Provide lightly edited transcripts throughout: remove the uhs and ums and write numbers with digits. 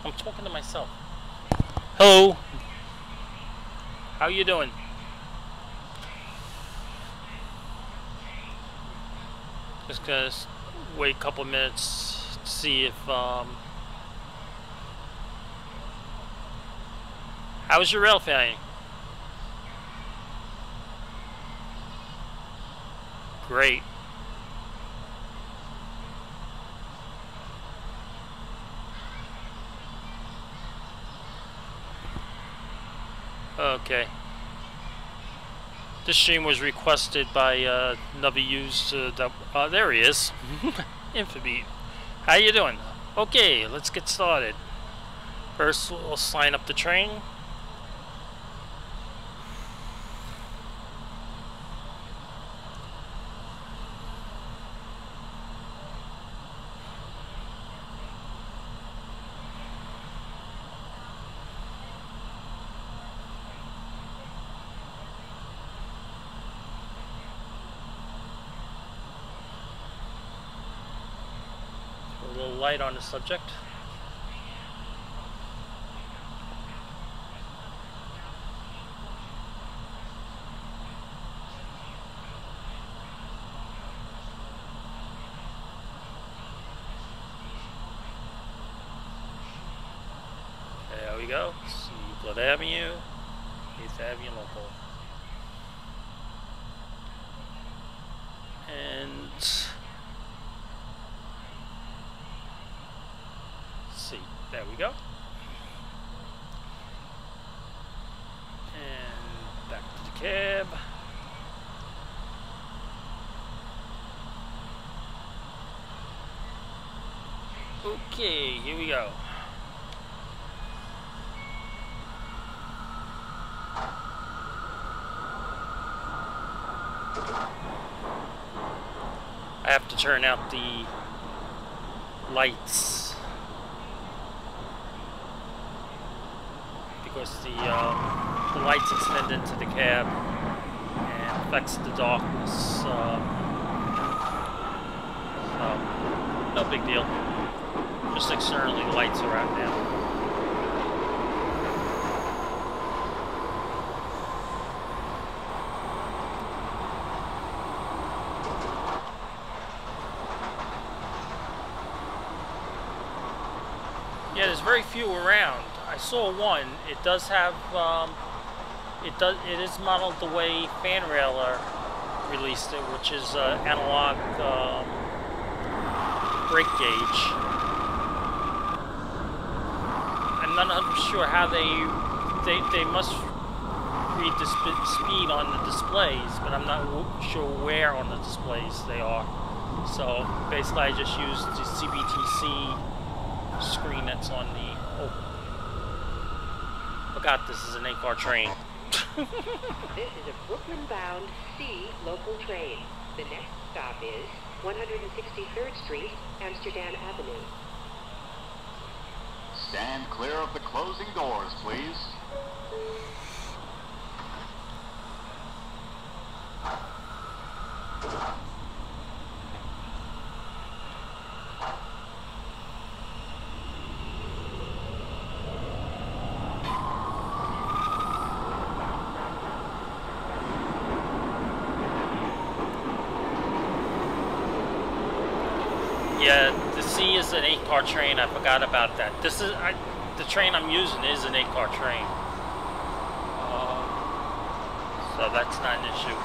I'm talking to myself. Hello. How you doing? Just gonna wait a couple minutes to see if how's your rail flying? Great. Okay. This stream was requested by another user. There he is. Infamy. How you doing? Okay, let's get started. First, we'll sign up the train. A little light on the subject. There we go. Euclid Avenue, 8th Avenue local. And see, there we go. And back to the cab. Okay, here we go. I have to turn out the lights because the lights extend into the cab and affects the darkness. So no big deal. Just externally, the lights are out now. Yeah, there's very few around. I saw one. It does have, it is modeled the way Fanrailer released it, which is analog brake gauge. I'm not 100% sure how they must read the speed on the displays, but I'm not sure where on the displays they are. So basically, I just used the CBTC screen that's on the forgot this is an 8-car train. This is a Brooklyn-bound C local train. The next stop is 163rd Street, Amsterdam Avenue. Stand clear of the closing doors, please. Yeah, the C is an 8-car train. I forgot about that. This is the train I'm using is an 8-car train, so that's not an issue.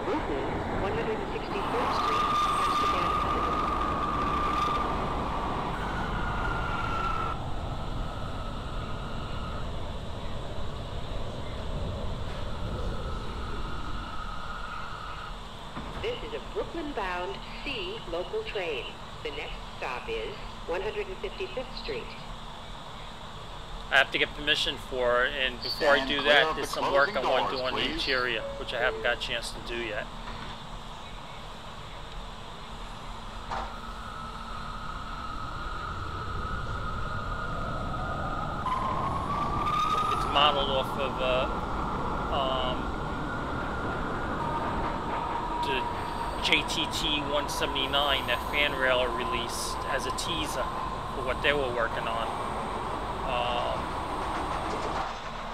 This is 163rd Street, Amsterdam Avenue. This is a Brooklyn-bound C local train. The next stop is 155th Street. I have to get permission for it, and before I do that, there's some work I want to do on the interior, which I haven't got a chance to do yet. It's modeled off of the JTT 179 that Fanrail released as a teaser for what they were working on.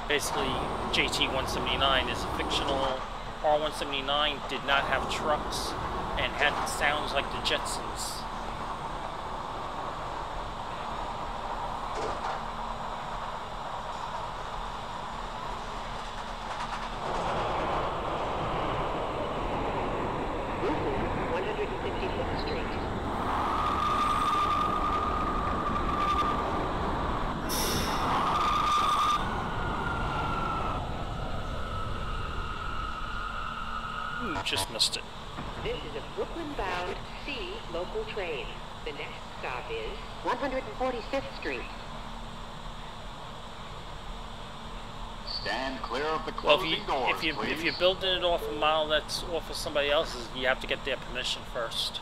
Basically, JT 179 is a fictional. R179 did not have trucks and had sounds like the Jetsons. Just missed it. This is a Brooklyn-bound C local train. The next stop is 145th Street. Stand clear of the closing doors, if please. you're building it off a mile that's off of somebody else's, you have to get their permission first.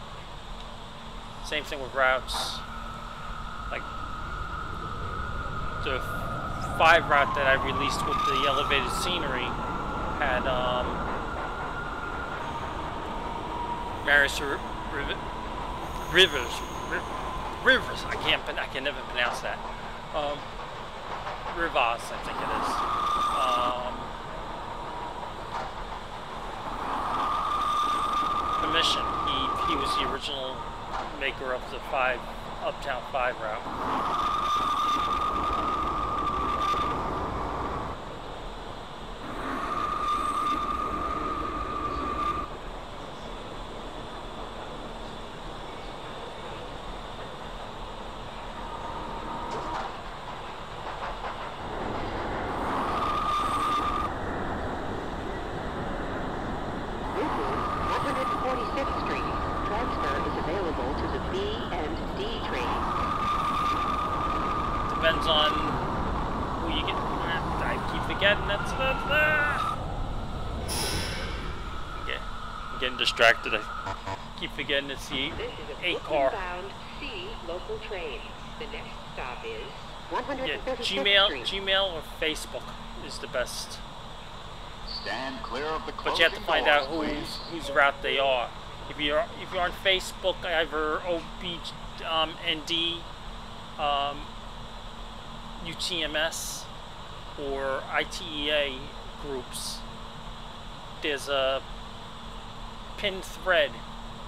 Same thing with routes. Like the 5 route that I released with the elevated scenery had various rivers. I can never pronounce that. Rivas, I think it is. Permission. He was the original maker of the Uptown 5 route. Depends on who you get. I keep forgetting that's okay. I'm getting distracted. I keep forgetting it's the 8 car. Bound C local train. The next stop is 135th Street. Gmail or Facebook is the best. Stand clear of the closing But you have to find doors, out please. whose route they are. If you're on Facebook, either OBND, UTMS, or ITEA groups, there's a pinned thread,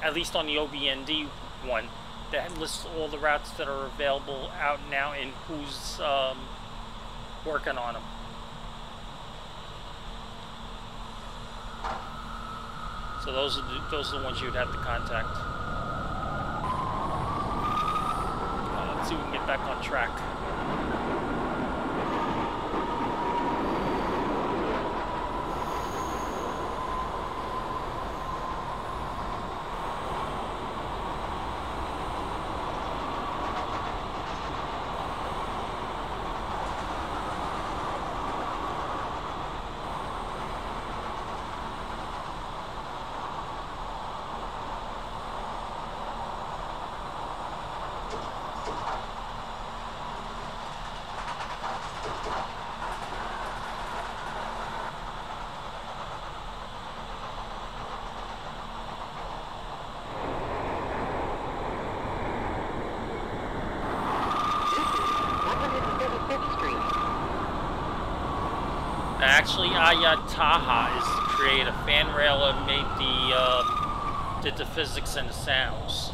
at least on the OBND one, that lists all the routes that are available out now and who's working on them. So those are the ones you'd have to contact. Let's see if we can get back on track. Actually, Aahd Tahar is the creator. Fanrailer made did the physics and the sounds.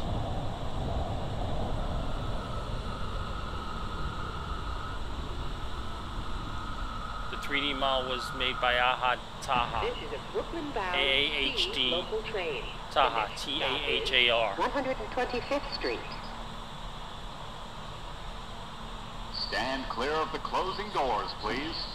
The 3D model was made by Aahd Tahar. This is a Brooklyn-bound AAHD local train. Tahar, T-A-H-A-R. 125th Street. Stand clear of the closing doors, please.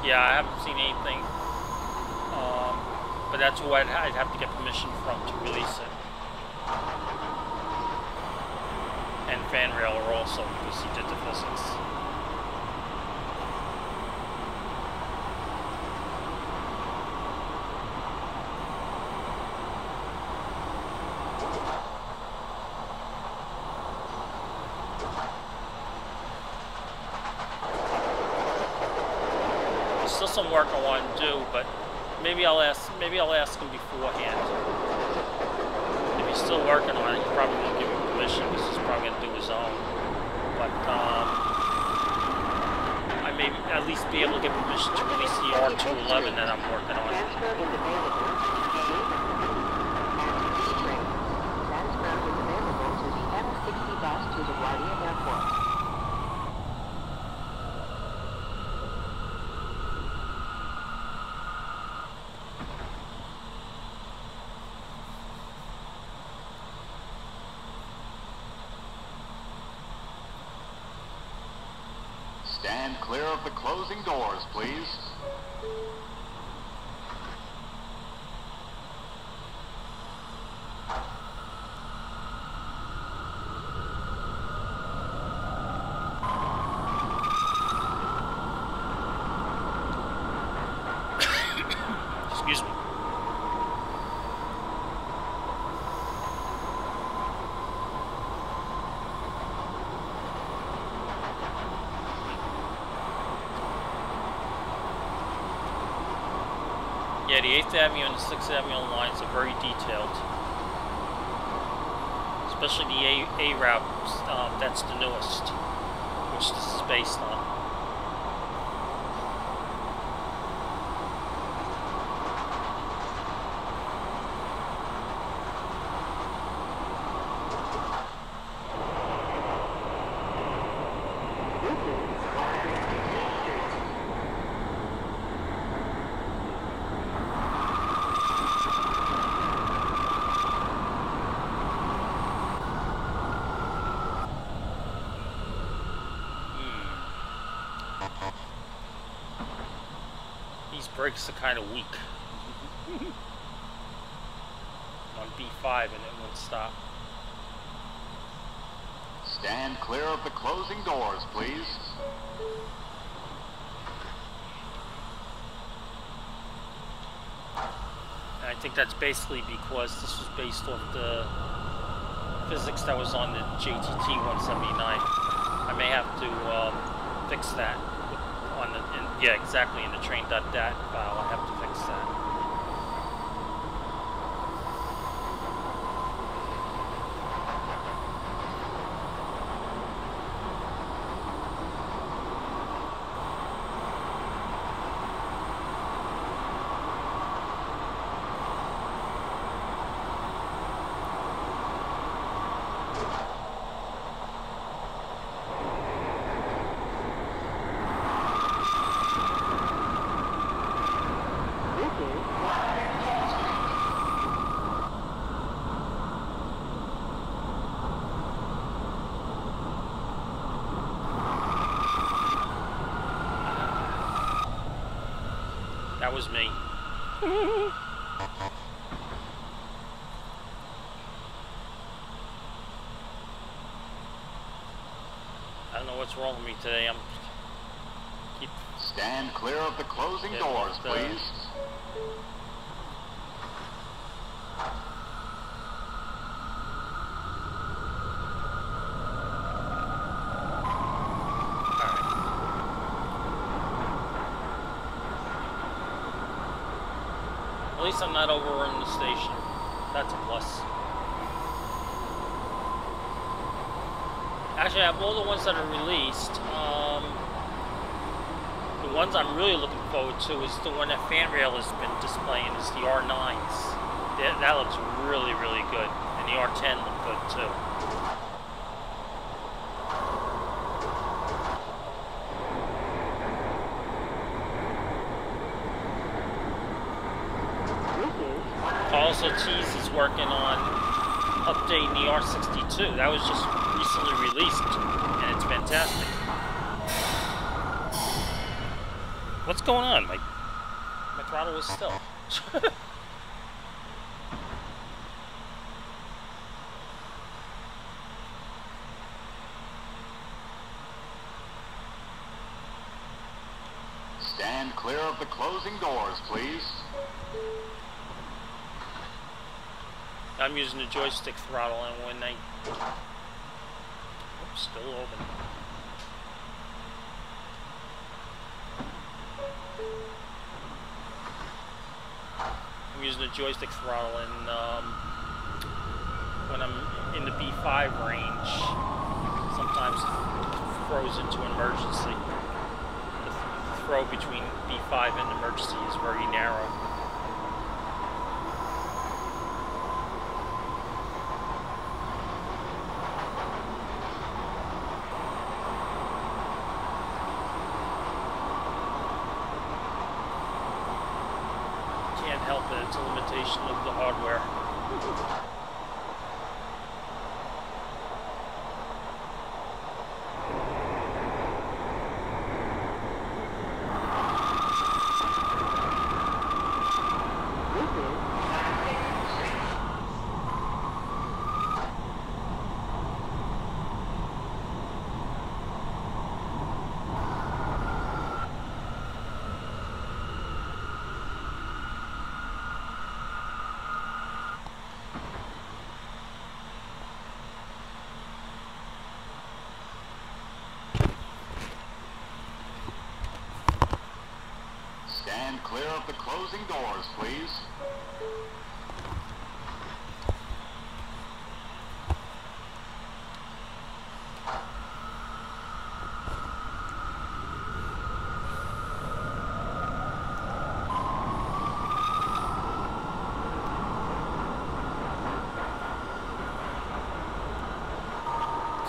Yeah, I haven't seen anything, but that's who I'd have to get permission from to release it. And Fanrailer also, because he did the physics. some work I want to do, but maybe I'll ask him beforehand. If he's still working on it, he probably won't give me permission because he's probably going to do his own. But I may at least be able to get permission to release the R211 that I'm working on. Transfer is available to A and B trains. Transfer is available to the M60 bus to LaGuardia Airport. Stand clear of the closing doors, please. Excuse me. Yeah, the 8th Avenue and the 6th Avenue lines are very detailed. Especially the A route, that's the newest, which this is based on. These brakes are kind of weak. On B5 and it won't stop. Stand clear of the closing doors, please. And I think that's basically because this was based off the physics that was on the JTT 179. I may have to fix that on the, yeah, exactly, in the train.dat file. I have to fix that. That was me. I don't know what's wrong with me today. Stand clear of the closing doors, please. At least I'm not overrunning the station. That's a plus. Actually, I have all the ones that are released. The ones I'm really looking forward to is the one that Fanrail has been displaying, is the R9s. That looks really, really good. And the R10 look good too. Also, Cheese is working on updating the R62. That was just recently released, and it's fantastic. What's going on? My throttle was still. Stand clear of the closing doors, please. I'm using the joystick throttle, and when I... Oops, still open. I'm using the joystick throttle, and when I'm in the B5 range, sometimes it throws into an emergency. The throw between B5 and emergency is very narrow. Can't help it, it's a limitation of the hardware. Stand clear of the closing doors, please.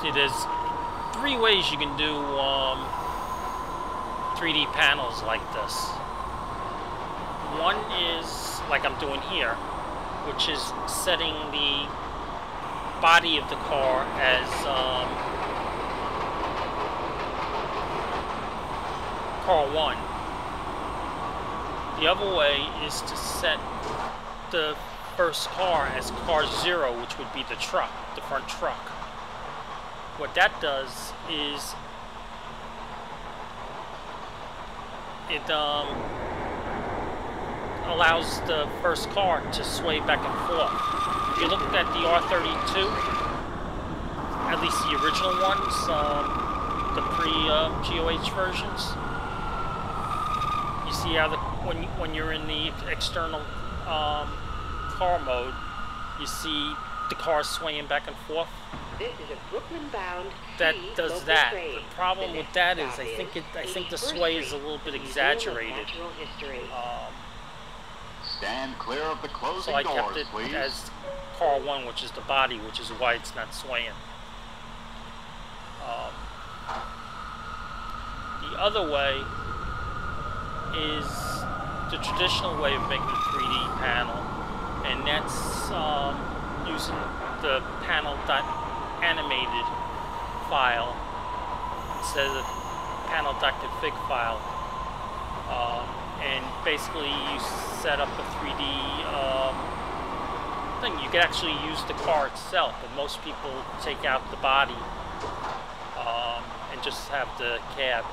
See, there's 3 ways you can do 3D panels like this. One is like I'm doing here, which is setting the body of the car as car 1. The other way is to set the first car as car 0, which would be the truck, the front truck. What that does is it allows the first car to sway back and forth. If you look at the R32, at least the original ones, the pre-GOH versions, you see how when you're in the external car mode, you see the car swaying back and forth. This is a Brooklyn-bound That C does local that. train. The problem The with that next is I stop think the 81st sway is a Street, little bit Museum of exaggerated. Natural History. Stand clear of the closing So I kept doors, it please. as car 1, which is the body, which is why it's not swaying. The other way is the traditional way of making a 3D panel, and that's using the panel.animated file instead of the panel.config file. And basically you set up a 3D thing. You could actually use the car itself, but most people take out the body and just have the cab.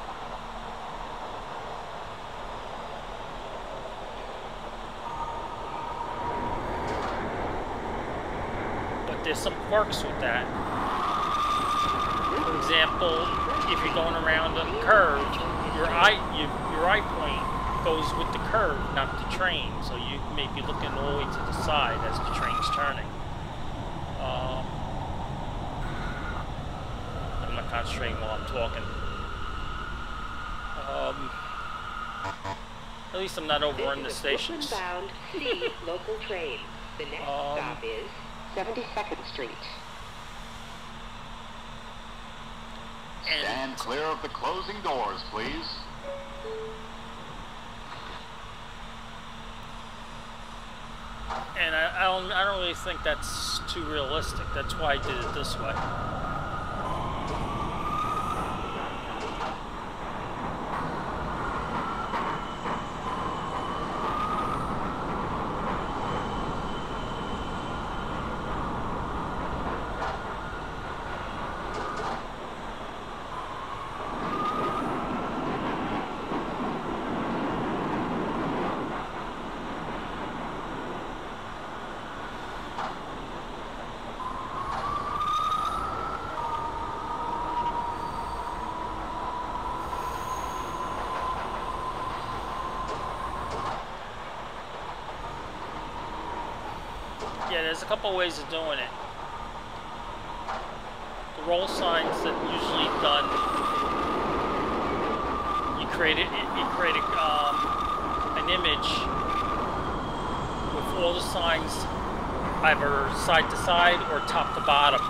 But there's some quirks with that. For example, if you're going around a curve, your eye point goes with the curve, not the train. So you may be looking all the way to the side as the train's turning. I'm not concentrating while I'm talking. At least I'm not overrunning the stations. Brooklyn-bound C local train. The next stop is 72nd Street. Stand clear of the closing doors, please. And I don't really think that's too realistic. That's why I did it this way. there's a couple ways of doing it. The roll signs that usually done, you create an image with all the signs either side to side or top to bottom.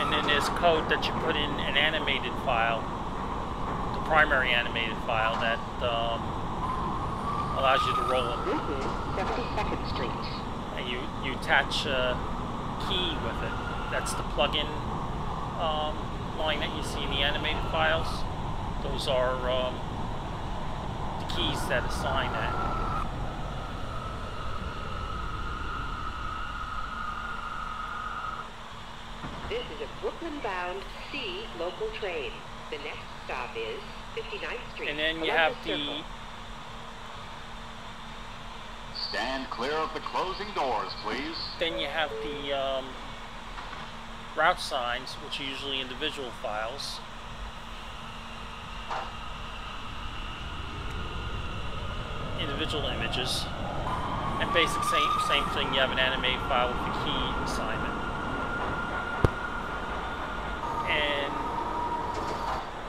And then there's code that you put in an animated file, the primary animated file that allows you to roll them. 72nd Street. And you attach a key with it. That's the plug-in line that you see in the animated files. Those are the keys that assign that. This is a Brooklyn-bound C local train. The next stop is 59th Street. And then you have the... Stand clear of the closing doors, please. Then you have the route signs, which are usually individual files. Individual images. And basic same thing, you have an animated file with the key assignment. And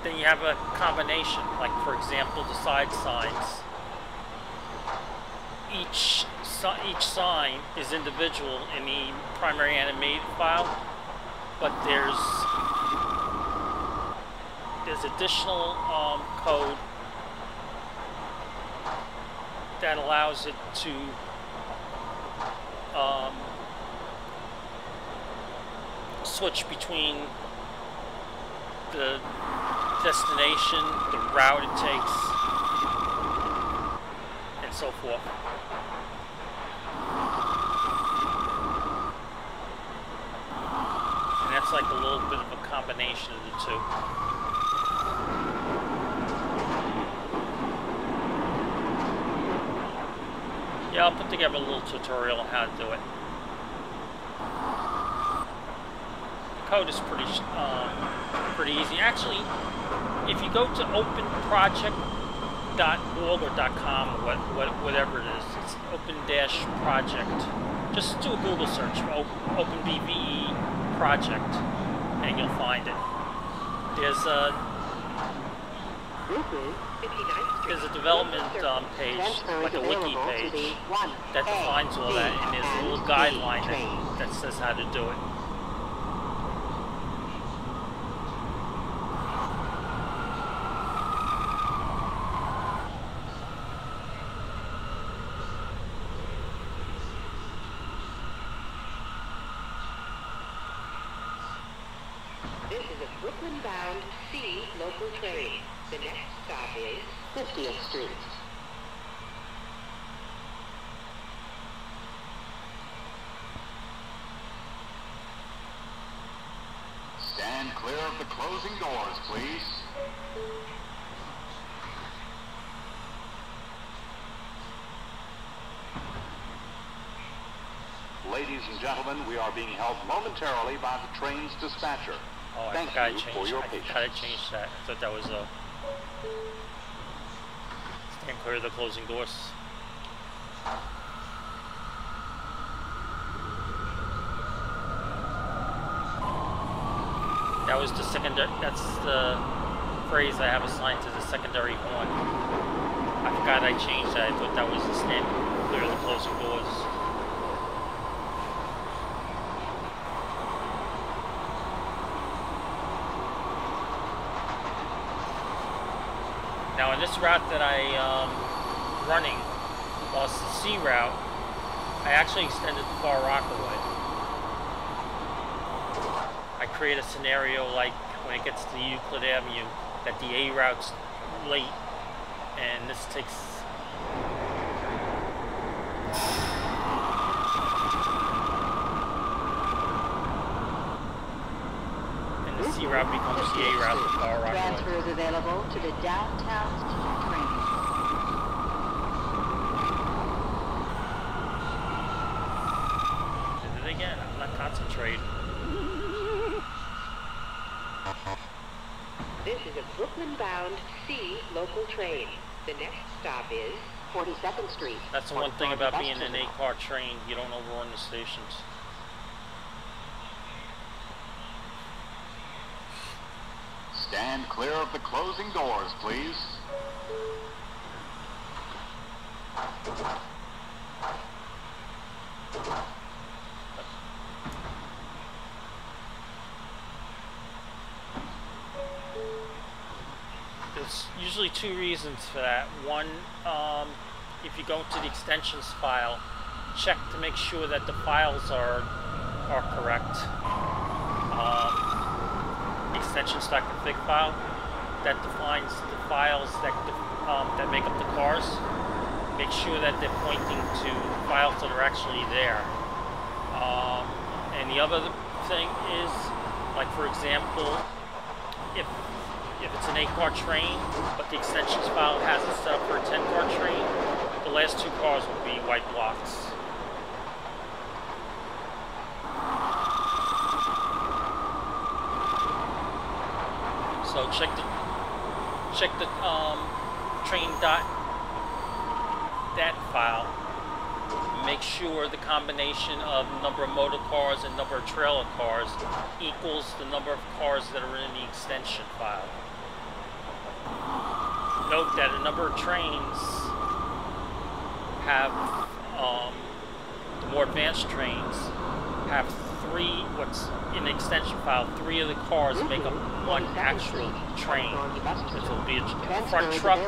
then you have a combination, like for example the side signs. Each sign is individual in the primary animated file, but there's additional code that allows it to switch between the destination, the route it takes, and so forth. And that's like a little bit of a combination of the two. Yeah, I'll put together a little tutorial on how to do it. The code is pretty easy. Actually, if you go to openproject.org or .com, whatever it is, it's open-project. Just do a Google search for OpenBVE project, and you'll find it. There's a development page, like a wiki page, that defines all that, and there's a little guideline that says how to do it. This is a Brooklyn-bound C local train. The next stop is 50th Street. Stand clear of the closing doors, please. Ladies and gentlemen, we are being held momentarily by the train's dispatcher. Oh, Thank I you forgot for your patience. I gotta change that. I thought that was a... Stand clear of the closing doors. That was the secondary... That's the phrase I have assigned to the secondary horn. I forgot I changed that. I thought that was the stand clear of the closing doors. Now in this route that I'm running, while it's the C route, I actually extended the Far Rockaway. I create a scenario like when it gets to Euclid Avenue, that the A route's late, and this takes... And the C route becomes the A route to Far Rockaway. Transfers available to the downtown train. Did it again. I'm not concentrating. This is a Brooklyn-bound C local train. The next stop is 42nd Street. That's the one thing about being an 8-car train. You don't overrun the stations. Stand clear of the closing doors, please. There's usually two reasons for that. One, if you go to the extensions file, check to make sure that the files are correct. Extensions.config file that defines the files that make up the cars. Make sure that they're pointing to files that are actually there. And the other thing is, like for example, if it's an 8-car train, but the extensions file has it set up for a 10-car train, the last 2 cars will be white blocks. So check the train.dat file. Make sure the combination of number of motor cars and number of trailer cars equals the number of cars that are in the extension file. Note that a number of trains have, the more advanced trains have 3, what's in the extension file, 3 of the cars make up one actual train. It will be a front truck,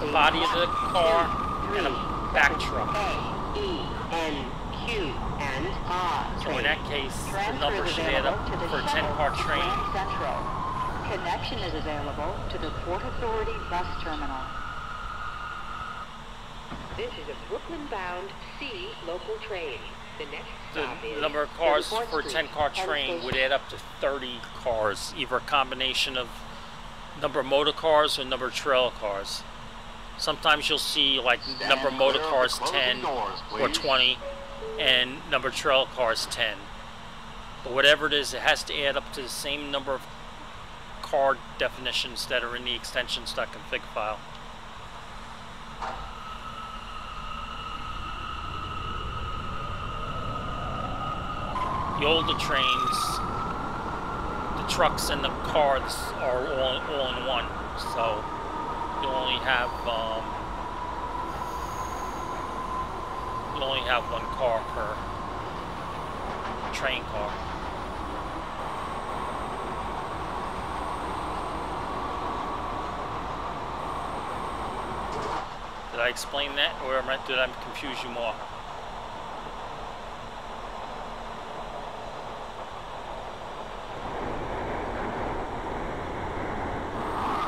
the body of the car, and a back truck. A, E, N, Q, and R. So in that case, the number should add up for a 10-car train. Central. Connection is available to the Port Authority bus terminal. This is a Brooklyn-bound C local train. The next stop The is number of cars 34th for a Street, 10-car Penn train Station. would add up to 30 cars, either a combination of number of motor cars or number of trailer cars. Sometimes you'll see like number of motor cars 10 or 20 and number of trailer cars 10. But whatever it is, it has to add up to the same number of car definitions that are in the extensions.config file. The older trains, the trucks and the cars are all in one, so you only have one car per train car. Did I explain that, or did I confuse you more?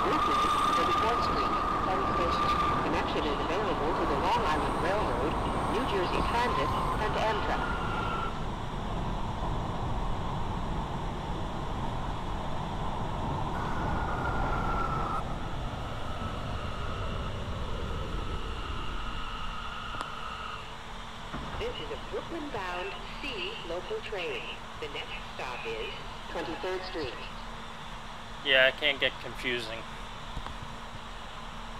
Euclid, 34th Street, Penn Station. Connection is available to the Long Island Railroad, New Jersey Transit, and Amtrak. This is a Brooklyn-bound C local train. The next stop is 23rd Street. Yeah, it can get confusing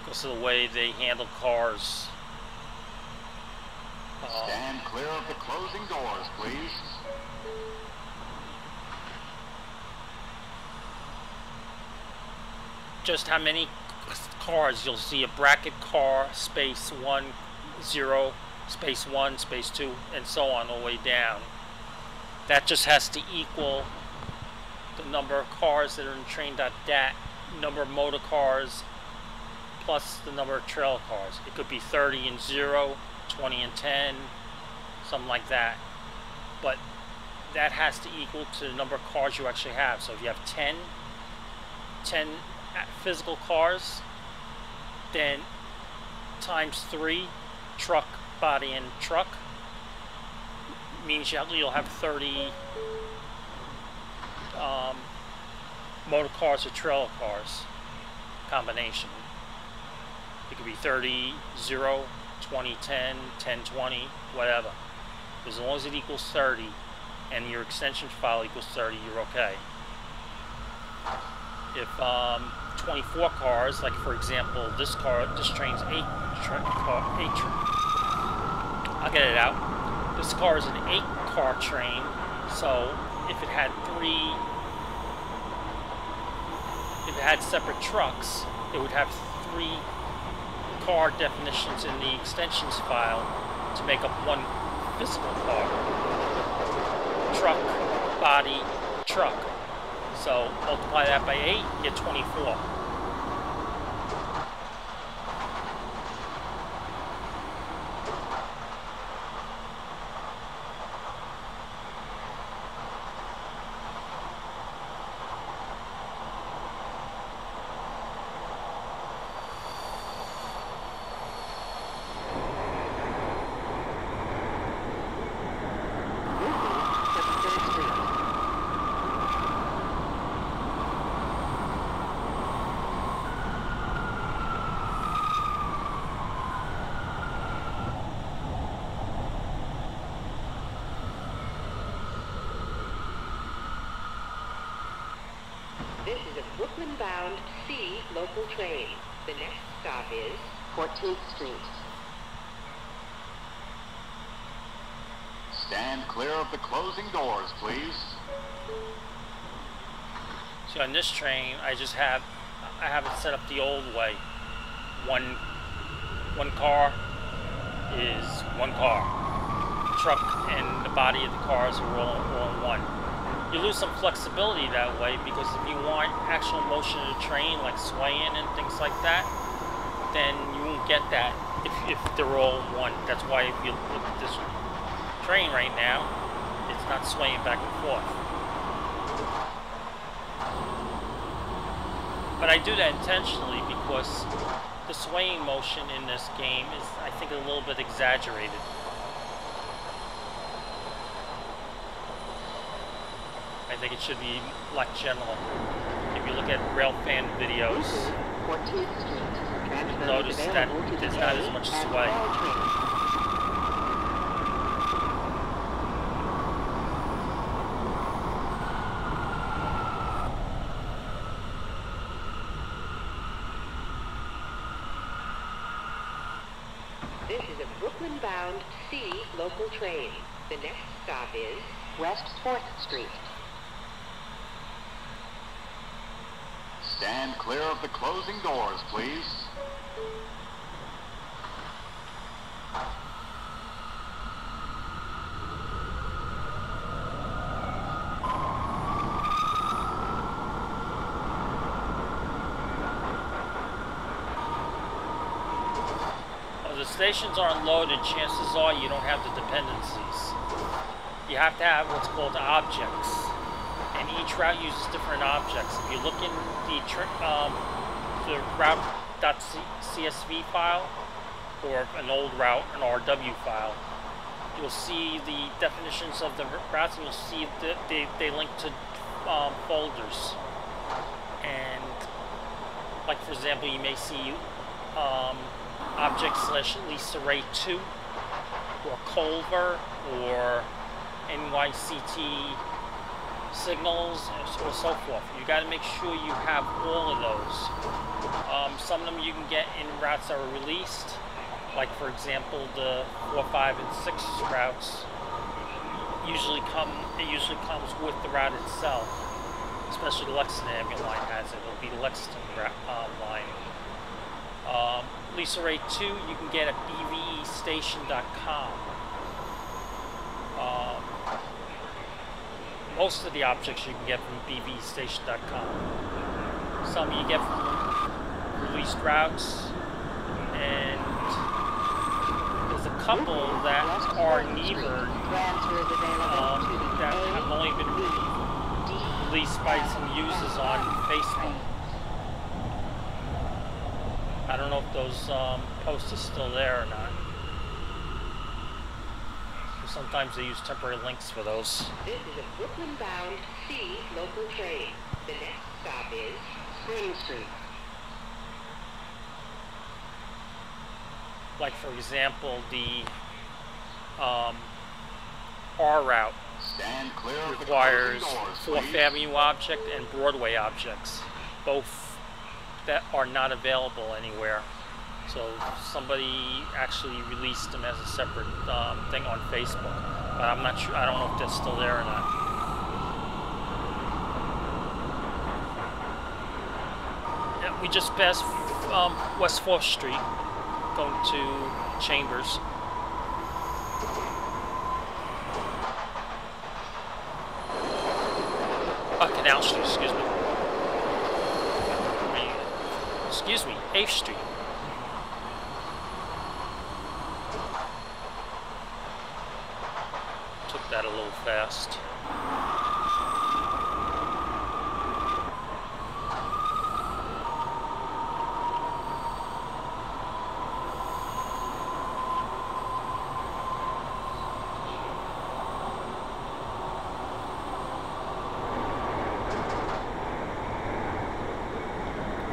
because of the way they handle cars. Stand clear of the closing doors, please. Just how many cars you'll see: a bracket car, space 1, 0, space 1, space 2, and so on all the way down. That just has to equal the number of cars that are in train.dat, number of motor cars, plus the number of trailer cars. It could be 30 and 0, 20 and 10, something like that. But that has to equal to the number of cars you actually have. So if you have 10 physical cars, then times 3 truck, body, and truck means you'll have 30 motor cars or trailer cars combination. It could be 30, 0, 20, 10, 10, 20, whatever. As long as it equals 30 and your extension file equals 30, you're okay. If 24 cars, like for example, this train's I'll get it out. This car is an 8-car train, so if it had separate trucks, it would have 3 car definitions in the extensions file to make up one physical car. Truck, body, truck. So multiply that by 8, you get 24. This is a Brooklyn-bound C local train. The next stop is 14th Street. Stand clear of the closing doors, please. So on this train, I have it set up the old way. One car is one car. The truck and the body of the cars are all in one. You lose some flexibility that way because if you want actual motion of the train, like swaying and things like that, then you won't get that if they're all in one. That's why if you look at this train right now, it's not swaying back and forth. But I do that intentionally because the swaying motion in this game is, I think, a little bit exaggerated. I think it should be like general. If you look at railfan videos, 14th Street. you'll notice that there's not as much sway. This is a Brooklyn-bound C local train. The next stop is West 4th Street. Stand clear of the closing doors, please. If the stations aren't loaded, chances are you don't have the dependencies. You have to have what's called objects. And each route uses different objects. If you look in the route.csv file, or an old route, an RW file, you'll see the definitions of the routes, and you'll see that they link to folders. And, like for example, you may see object/Lisa Ray 2, or Culver, or NYCT signals, or so forth. You got to make sure you have all of those. Some of them you can get in routes that are released, like for example the 4, 5, and 6 routes. It usually comes with the route itself. Especially the Lexington Ambient line has it. It'll be the Lexington line. Lisa Ray 2 you can get at bvestation.com. Most of the objects you can get from bvestation.com. Some you get from released routes, and there's a couple that are nevered that have only been released by some users on Facebook. I don't know if those posts are still there or not. Sometimes they use temporary links for those. This is a Brooklyn-bound C local train. The next stop is Spring Street. Like for example, the R route requires 4th Avenue object and Broadway objects, both that are not available anywhere. So somebody actually released them as a separate thing on Facebook, but I'm not sure. I don't know if that's still there or not. Yeah, we just passed West 4th Street, going to Chambers. Canal Street, excuse me. Excuse me, 8th Street. Took that a little fast.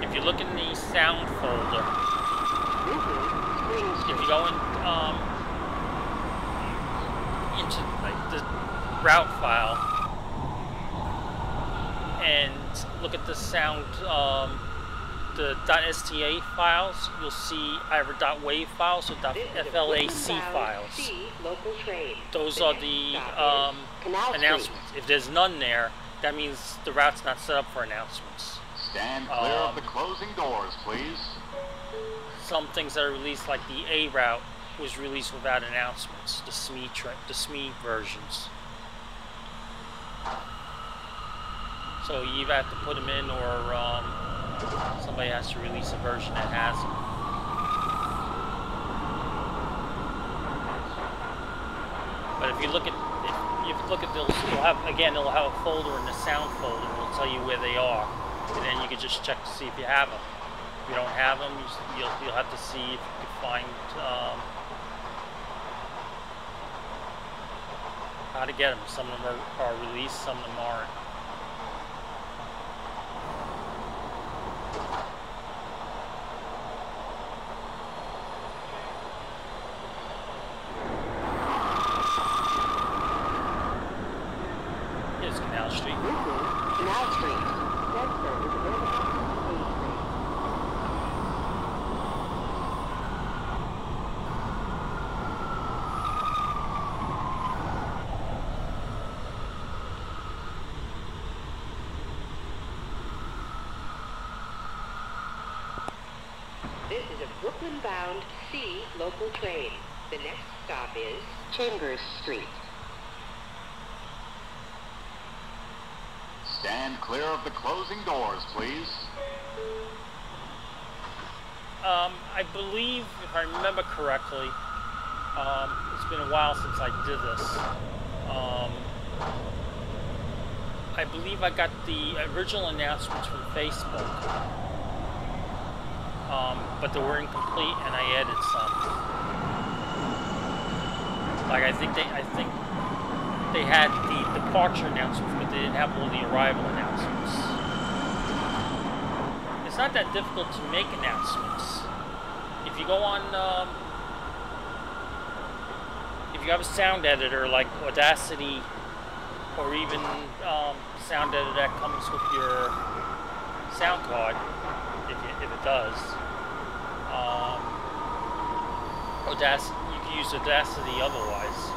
If you look in the sound folder, if you go in, into like the route file and look at the sound, the .sta files, you'll see either .wave files or .flac files. Those are the announcements. If there's none there, that means the route's not set up for announcements. Stand clear of the closing doors, please. Some things that are released, like the A route, was released without announcements. The SME versions. So you either have to put them in, or somebody has to release a version that has them. But if you look at those, they'll have a folder in the sound folder. It'll tell you where they are. And then you can just check to see if you have them. If you don't have them, you'll have to see if you can find how to get them. Some of them are released, some of them aren't. Here's Canal Street. Canal Street. This is a Brooklyn-bound C local train. The next stop is Chambers Street. Stand clear of the closing doors, please. I believe, if I remember correctly, it's been a while since I did this. I believe I got the original announcements from Facebook, but they were incomplete, and I added some. Like I think they had the departure announcements, but they didn't have all the arrival announcements. It's not that difficult to make announcements. If you go on, if you have a sound editor like Audacity, or even sound editor that comes with your sound card, if it does, Audacity, you can use Audacity otherwise,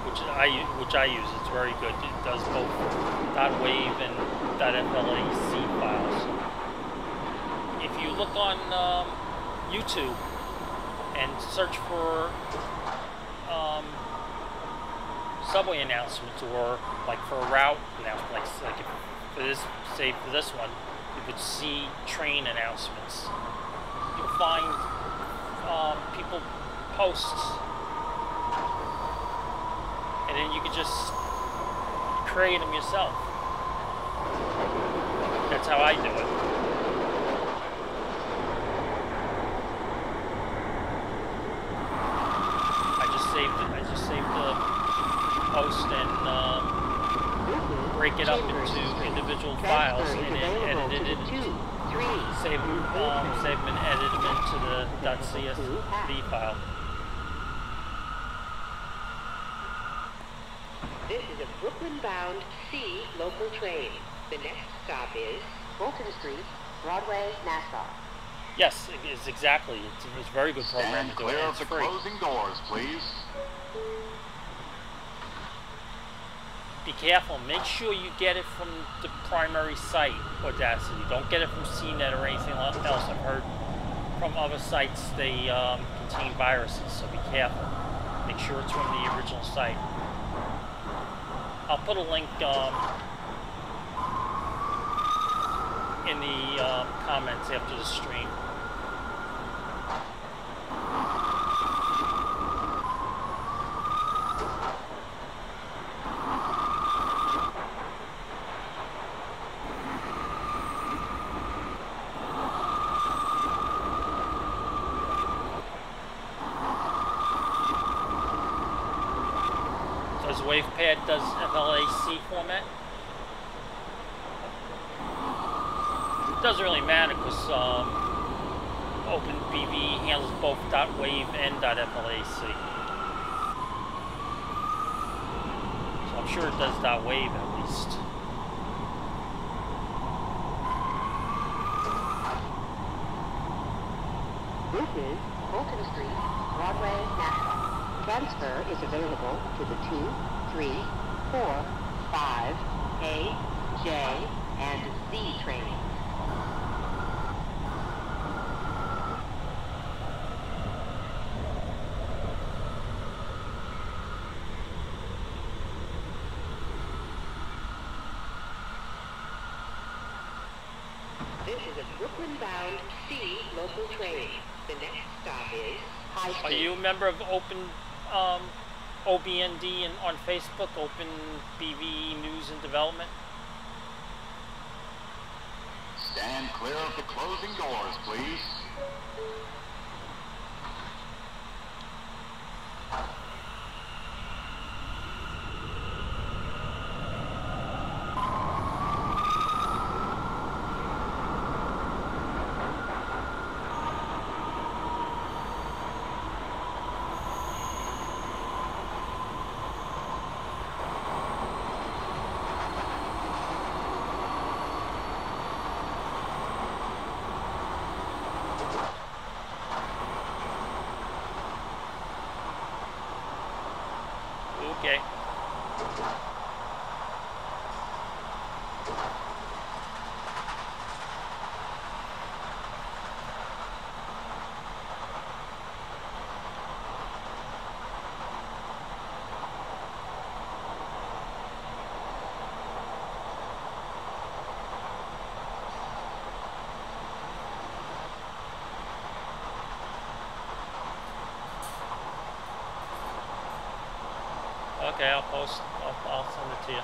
which I use. It's very good. It does both .wave and .flac files. If you look on YouTube and search for subway announcements, or like for a route announcement, like if for this one, you could see train announcements. You'll find people posts, and then you can just create them yourself. That's how I do it. I just saved the post and break it up into individual files, and then edited it, save them and edit them into the .csv file. This is a Brooklyn-bound C local train. The next stop is Fulton Street, Broadway, Nassau. Yes, it is exactly. It's a very good program Stand to do it. clear And of it's the free. closing doors, please. Be careful. Make sure you get it from the primary site, Audacity. Don't get it from CNET or anything else. I've heard from other sites they contain viruses, so be careful. Make sure it's from the original site. I'll put a link in the comments after the stream. So WavePad does FLAC format. It doesn't really matter because OpenBVE handles both .wave and .flac. So I'm sure it does .wave at least. This is Fulton Street, Broadway, National. Transfer is available to the 2, 3, 4, 5, A, J, and Z trains. This is a Brooklyn-bound C local train. The next stop is High Are Street. you a member of OBND and on Facebook, OpenBVE News and Development? Stand clear of the closing doors, please. Okay. Okay, I'll send it to you.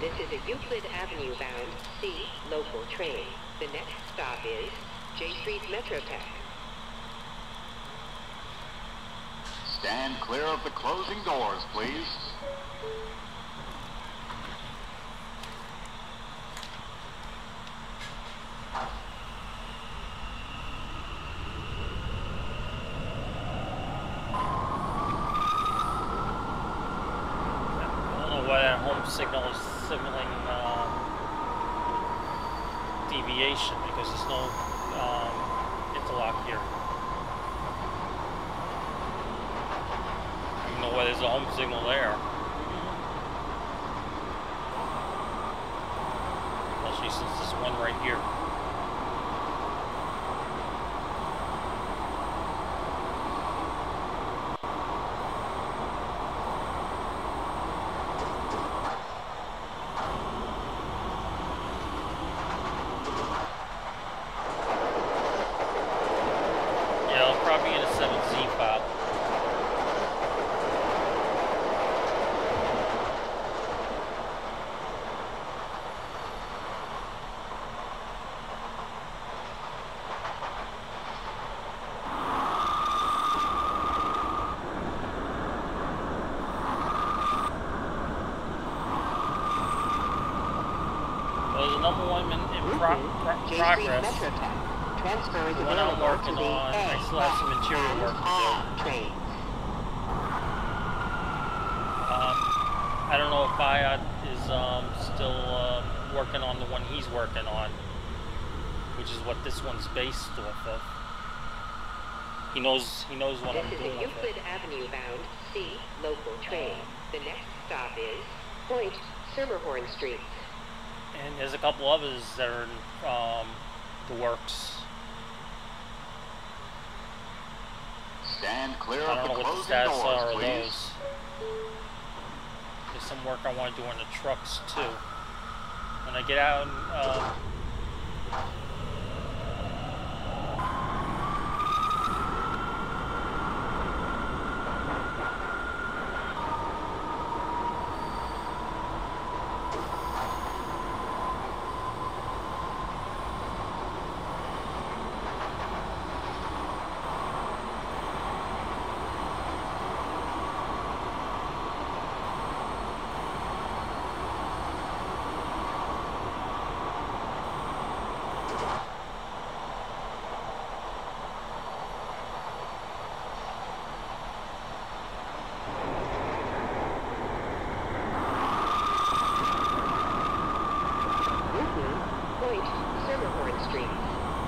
This is a Euclid Avenue-bound C local train. The next stop is J Street Metrotech. Stand clear of the closing doors, please. why that home signal is signaling deviation, because there's no interlock here. I don't know why there's a home signal there. Especially since there's one right here. Progress. Transfer is What I'm working on, I still have some interior work to do. I don't know if Aahd is still working on the one he's working on, which is what this one's based off of. He knows what I'm doing. This is a Euclid Avenue bound C local train. The next stop is Point Schermerhorn Street. And there's a couple others that are in the works. Stand clear I don't of know the what the closing stats doors, are of please. those. There's some work I want to do on the trucks too. When I get out and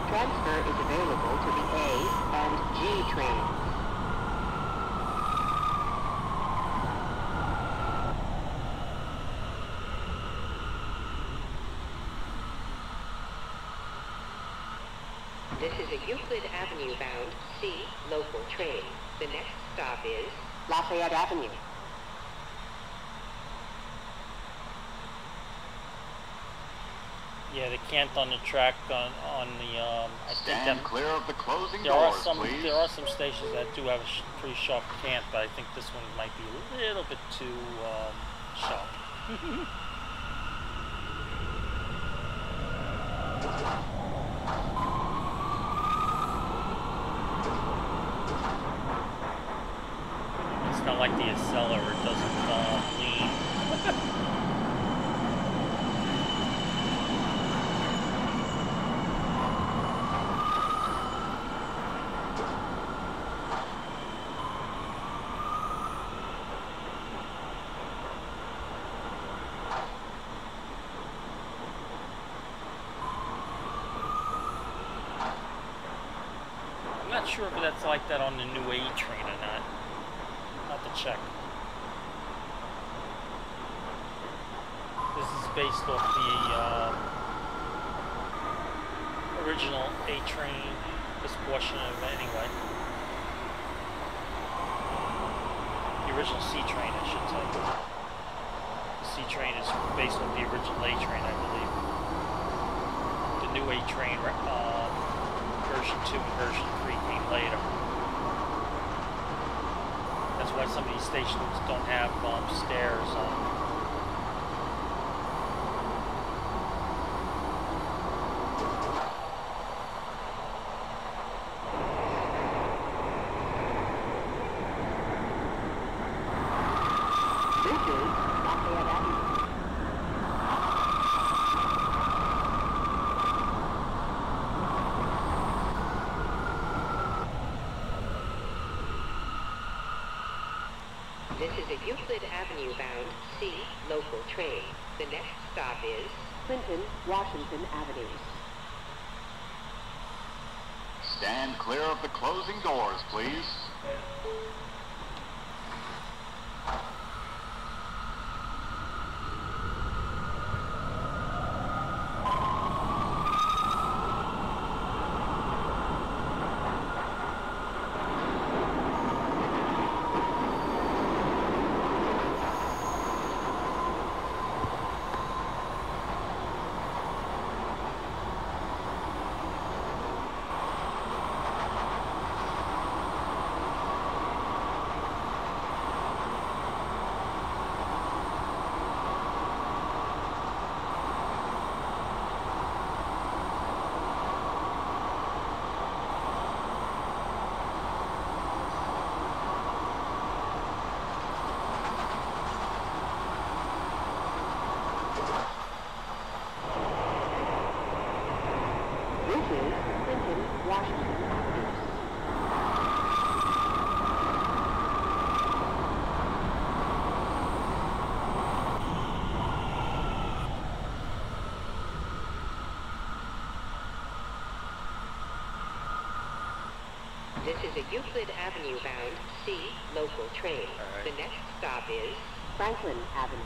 Transfer is available to the A and G trains. This is a Euclid Avenue bound C local train. The next stop is Lafayette Avenue. yeah, they can't on the track on the I think Stand clear of the closing there are doors, some please. there are some stations that do have a pretty sharp cant, but I think this one might be a little bit too sharp. It's not like the Acceler, it doesn't lean. I'm not sure if that's like that on the new A train or not. I'll have to check. This is based off the original A train, this portion of it anyway. The original C train, I should say. The C train is based on the original A train, I believe. The new A train, version 2 and version 3 came later. That's why some of these stations don't have stairs on. This is Lafayette Avenue. This is is a Euclid Avenue bound C local train. The next stop is Clinton, Washington Avenues. Stand clear of the closing doors, please. This is a Euclid Avenue bound C local train. All right. The next stop is Franklin Avenue.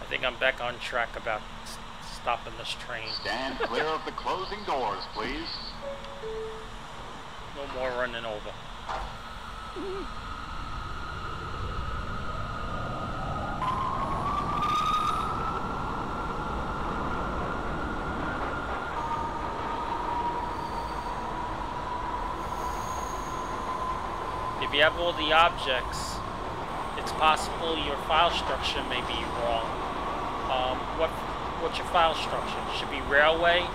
I think I'm back on track about stopping this train. Stand clear of the closing doors, please. No more running over. If you have all the objects, it's possible your file structure may be wrong. What's your file structure? It should be railway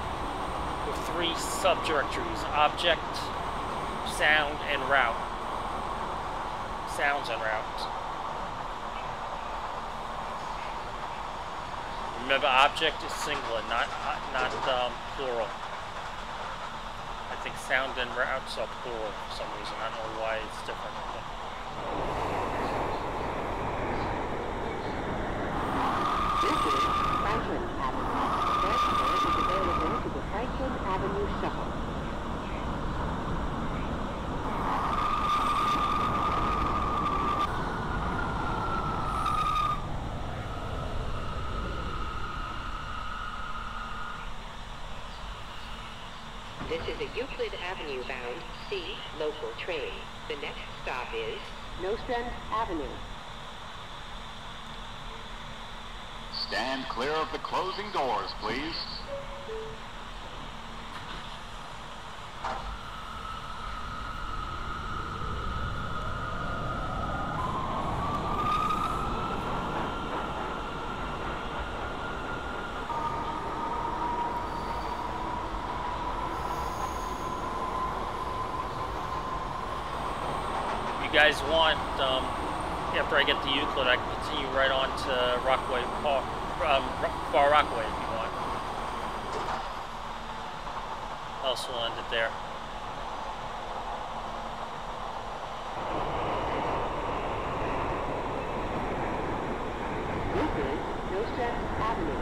with 3 subdirectories: object, sound, and route. Sounds and routes. Remember, object is singular, not plural. I think sound and routes are plural for some reason. I don't know why it's different. This is Franklin Avenue. Transfer is available to the Franklin Avenue Shuttle. This is a Euclid Avenue bound C local train. The next stop is Nostrand Avenue. Stand clear of the closing doors, please. You guys want, after I get to Euclid, I can continue right on to Rockaway Park, Far Rockaway if you want. Else we'll end it there. This is Nostrand Avenue.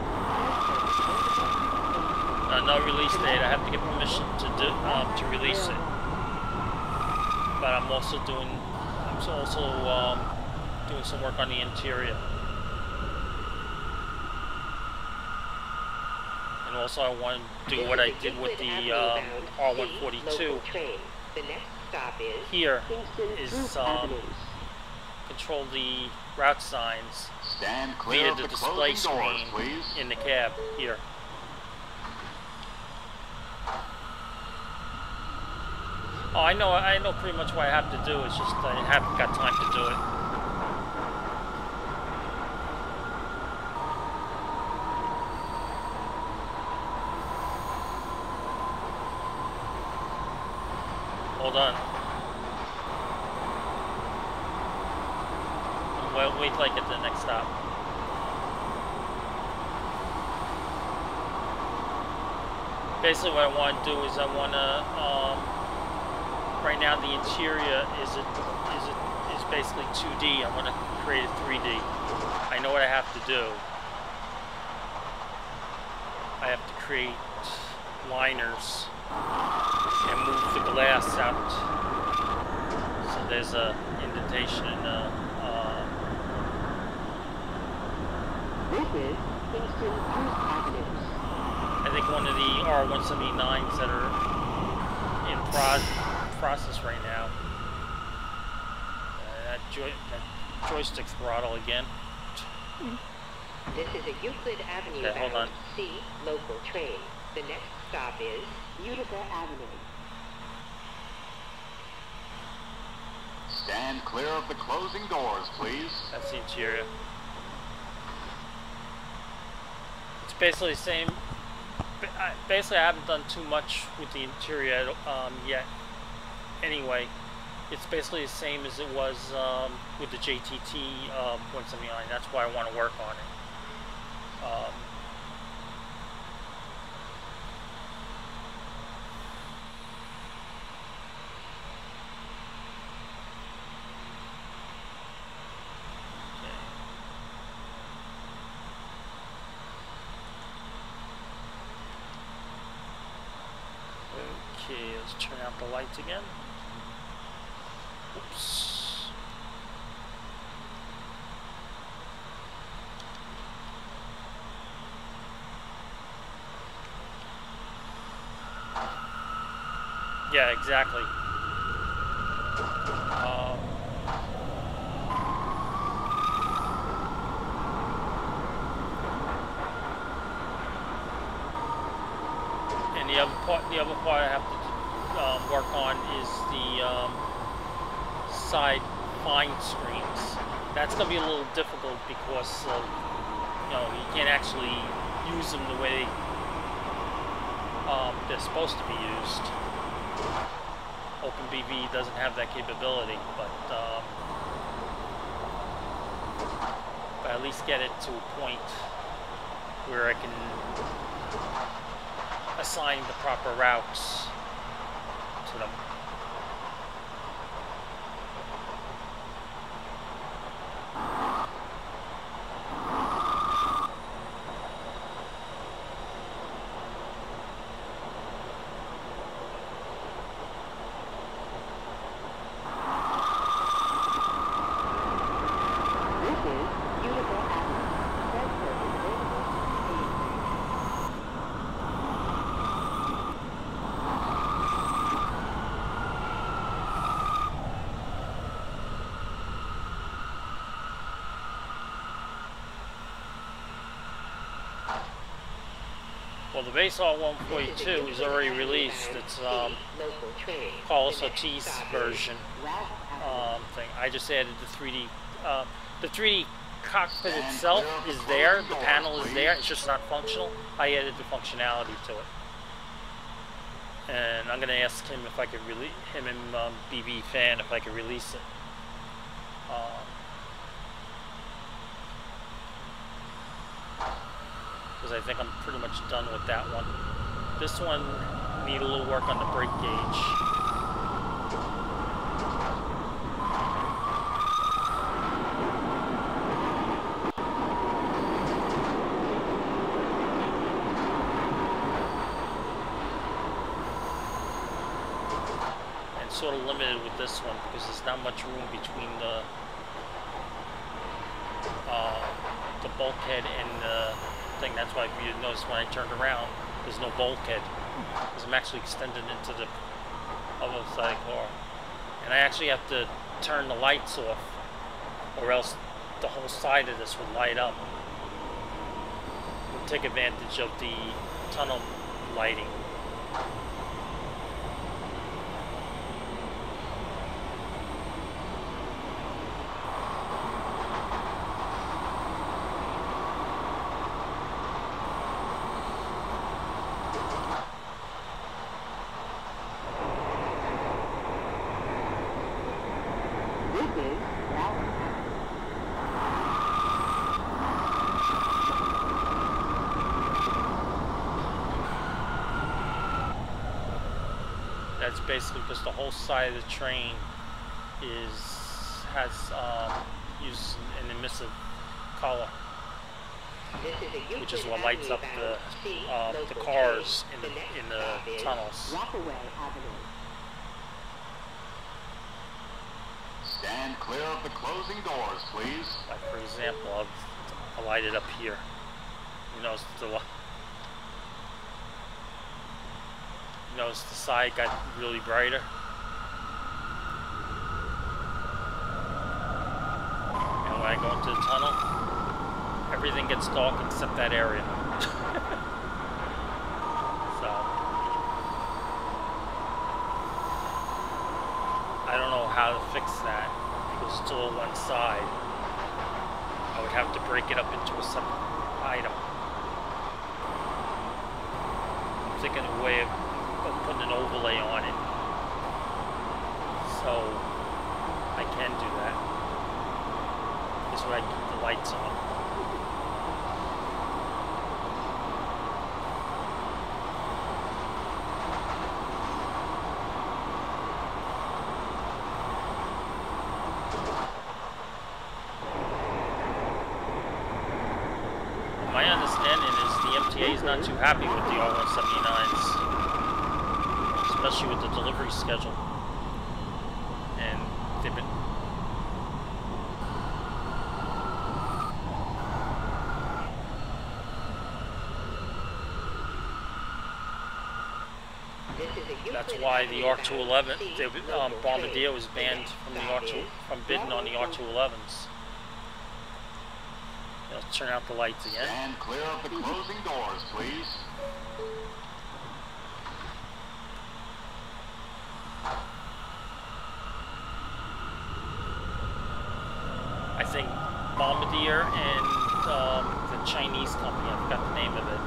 No release date. I have to get permission to release it. But I'm also doing some work on the interior. And also I want to do what I did with the R142. The next stop is Here is control the route signs Stand clear via of the the display closing doors, screen please. in the cab here. Oh, I know pretty much what I have to do. It's just I haven't got time to do it. Hold on. Well, wait till I get to the next stop. Basically, what I want to do is I want to. Right now, the interior is basically 2D. I'm going to create a 3D. I know what I have to do. I have to create liners and move the glass out. So there's a indentation in the. This is Kingston Bruce Avenue. I think one of the R179s that are in process right now. That joystick throttle again. This is a Euclid Avenue Okay, hold on. bound C local train. The next stop is Utica Avenue. Stand clear of the closing doors, please. That's the interior. It's basically the same. Basically, I haven't done too much with the interior yet. Anyway, it's basically the same as it was with the JTT 179. That's why I want to work on it. Okay, let's turn out the lights again. Oops. Yeah, exactly. And the other part I have to work on is the side fine screens. That's going to be a little difficult because you can't actually use them the way they're supposed to be used. OpenBVE doesn't have that capability, but at least get it to a point where I can assign the proper routes to them. Well, the base R142 is already released. It's Carlos Ortiz version thing. I just added the 3D. The 3D cockpit itself is there. The panel is there. It's just not functional. I added the functionality to it, and I'm going to ask him if I could release him and BB Fan if I could release it. Because I think I'm pretty much done with that one. This one need a little work on the brake gauge. And sort of limited with this one because there's not much room between the bulkhead and the thing. That's why if you notice when I turned around, there's no bulkhead because I'm actually extended into the other side of the car, and I actually have to turn the lights off, or else the whole side of this would light up. We'll take advantage of the tunnel lighting. That's basically because the whole side of the train has uses an emissive color, This is a which is Euclid what lights up Avenue bound the local cars train. in The next the stop is tunnels. Rockaway Avenue. Stand clear of the closing doors, please. Like for example, I'll light it up here. You notice the side got really brighter. And when I go into the tunnel, everything gets dark except that area. So I don't know how to fix that because it's all one side. I would have to break it up into a separate item. I'm thinking of a way of putting an overlay on it, so I can do that. This way I keep the lights on. My understanding is the MTA is not too happy with the R179s, especially with the delivery schedule. And they've been... That's why the R211, Bombardier was banned from bidding on the R211s. Let's turn out the lights again. Stand clear of the closing doors, please. I think Bombardier and the Chinese company, I forgot the name of it,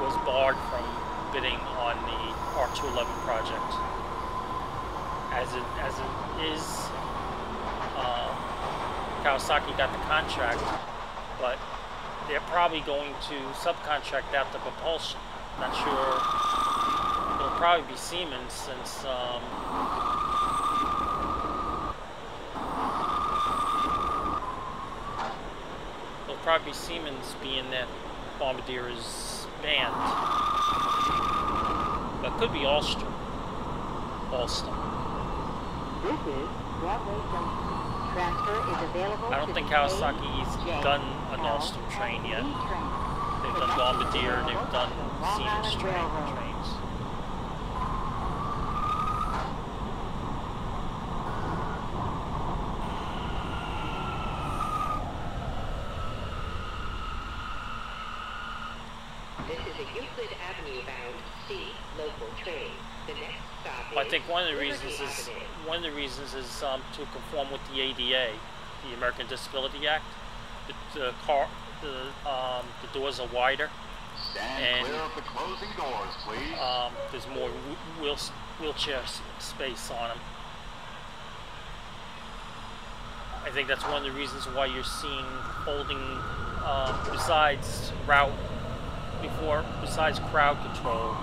was barred from bidding on the R211 project. As it is, Kawasaki got the contract, but they're probably going to subcontract out the propulsion. Not sure. It'll probably be Siemens since it'll probably be Siemens being that Bombardier is banned. But it could be Alstom. This is Broadway Junction. Transfer is available. I don't think Kawasaki's done an Alstom train yet. They've done Bombardier and they've done Siemens trains. This is a Euclid Avenue bound C local train. The next stop is I think one of the reasons is to conform with the ADA, the American Disability Act. The doors are wider. Stand clear of the closing doors, please. There's more wheelchair space on them. I think that's one of the reasons why you're seeing folding besides crowd control.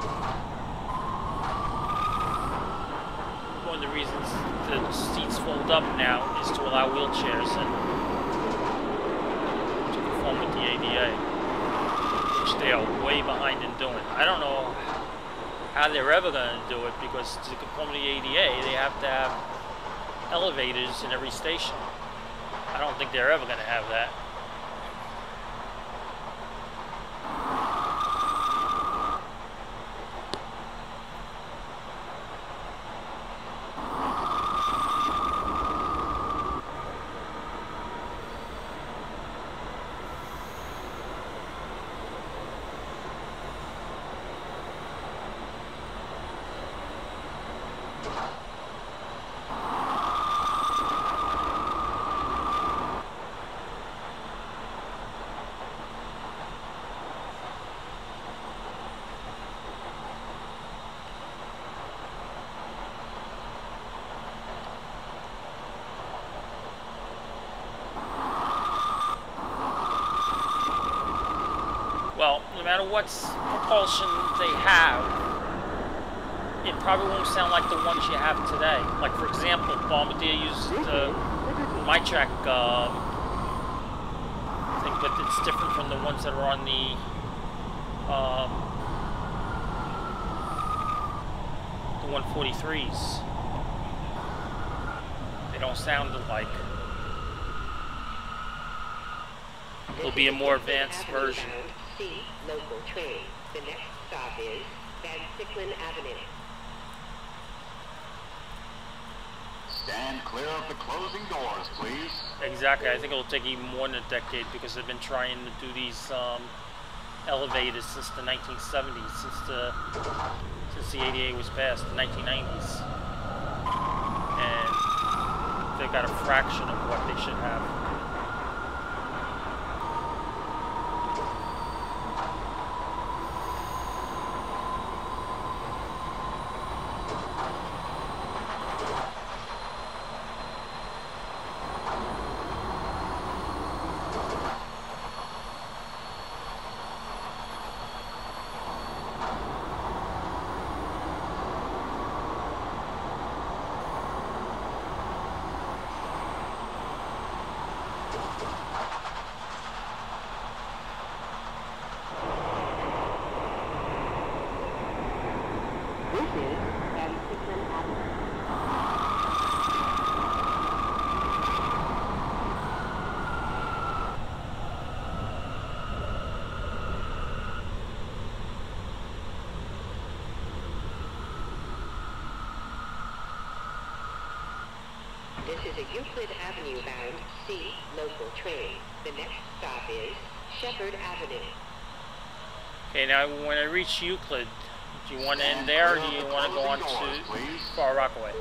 One of the reasons the seats fold up now is to allow wheelchairs and to conform with the ADA, which they are way behind in doing. I don't know how they're ever going to do it, because to conform to the ADA, they have to have elevators in every station. I don't think they're ever going to have that. Well, no matter what propulsion they have, it probably won't sound like the ones you have today. Like, for example, Bombardier used my track thing, but it's different from the ones that are on the the 143s. They don't sound alike. There'll be a more advanced version. C, local train. The next stop is Van Sicklin Avenue. Stand clear of the closing doors, please. Exactly. I think it'll take even more than a decade because they've been trying to do these elevators since the 1970s, since the ADA was passed, the 1990s, and they've got a fraction of what they should have. This is a Euclid Avenue bound C local train. The next stop is Shepherd Avenue. Okay, now when I reach Euclid, do you want to end there or do you want to go on to Far Rockaway?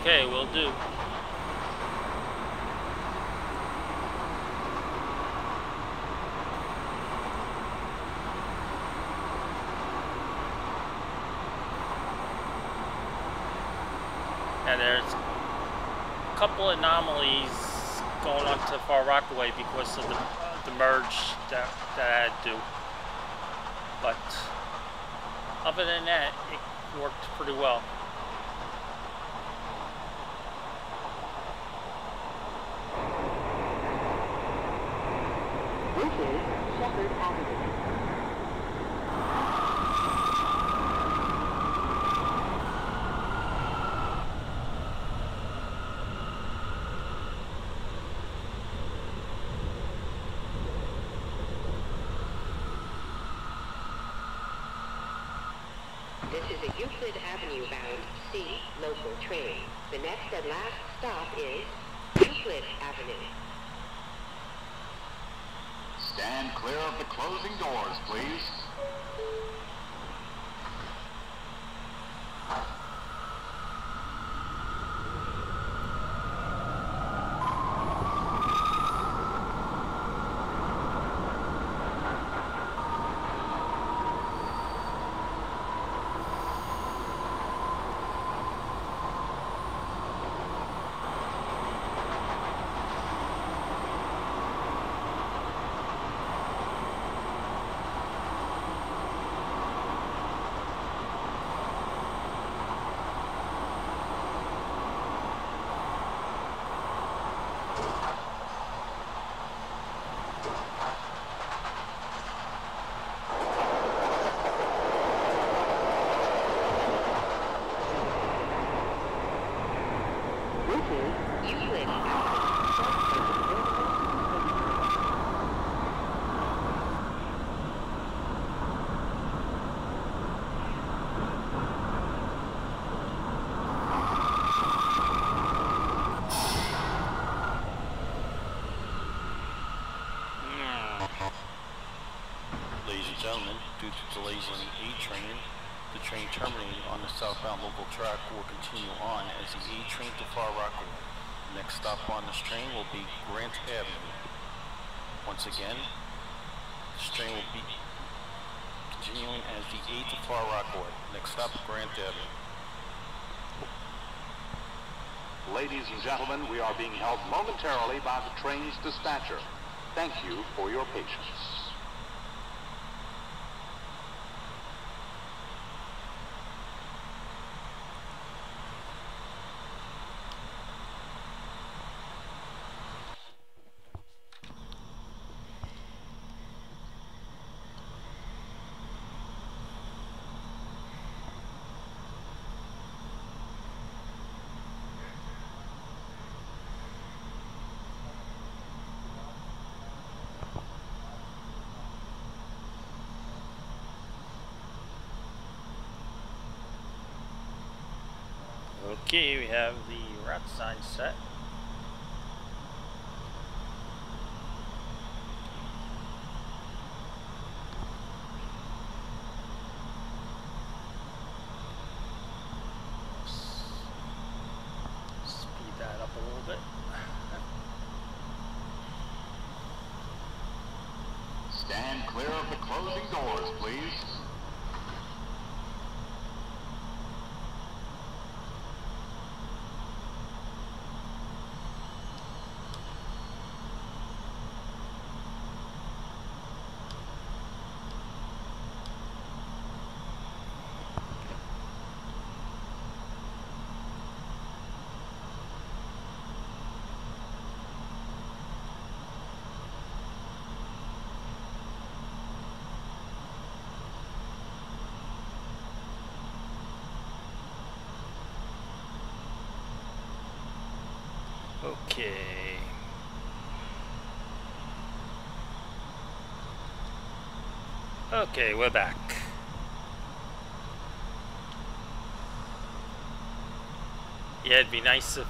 Okay, will do. And there's a couple anomalies going on to Far Rockaway because of the merge that I had to do. But other than that, it worked pretty well. This is Shepherd Avenue. This is a Euclid Avenue bound C local train. The next and last stop is Euclid Avenue. Stand clear of the closing doors, please. Euclid Ladies and gentlemen, due to delays on the A train, the train terminating on the southbound local track will continue on as the A train to Far Rockaway. Next stop on this train will be Grant Avenue. Once again, This train will be continuing as the 8 to Far Rockaway. Next stop, Grant Avenue. Ladies and gentlemen, we are being held momentarily by the train's dispatcher. Thank you for your patience. Okay, we have the route sign set. Speed that up a little bit. Stand clear of the closing doors, please. Okay. Okay, we're back. Yeah, it'd be nice if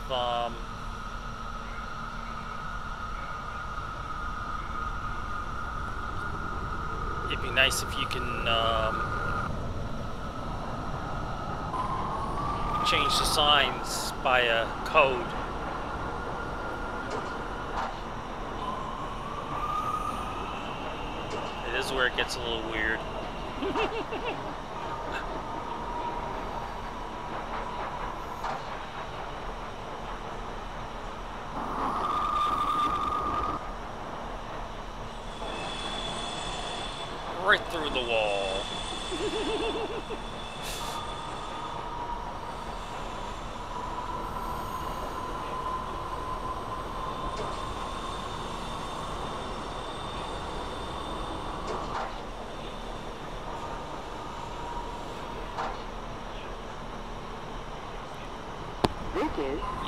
you can change the signs by a code. This is where it gets a little weird. Right through the wall.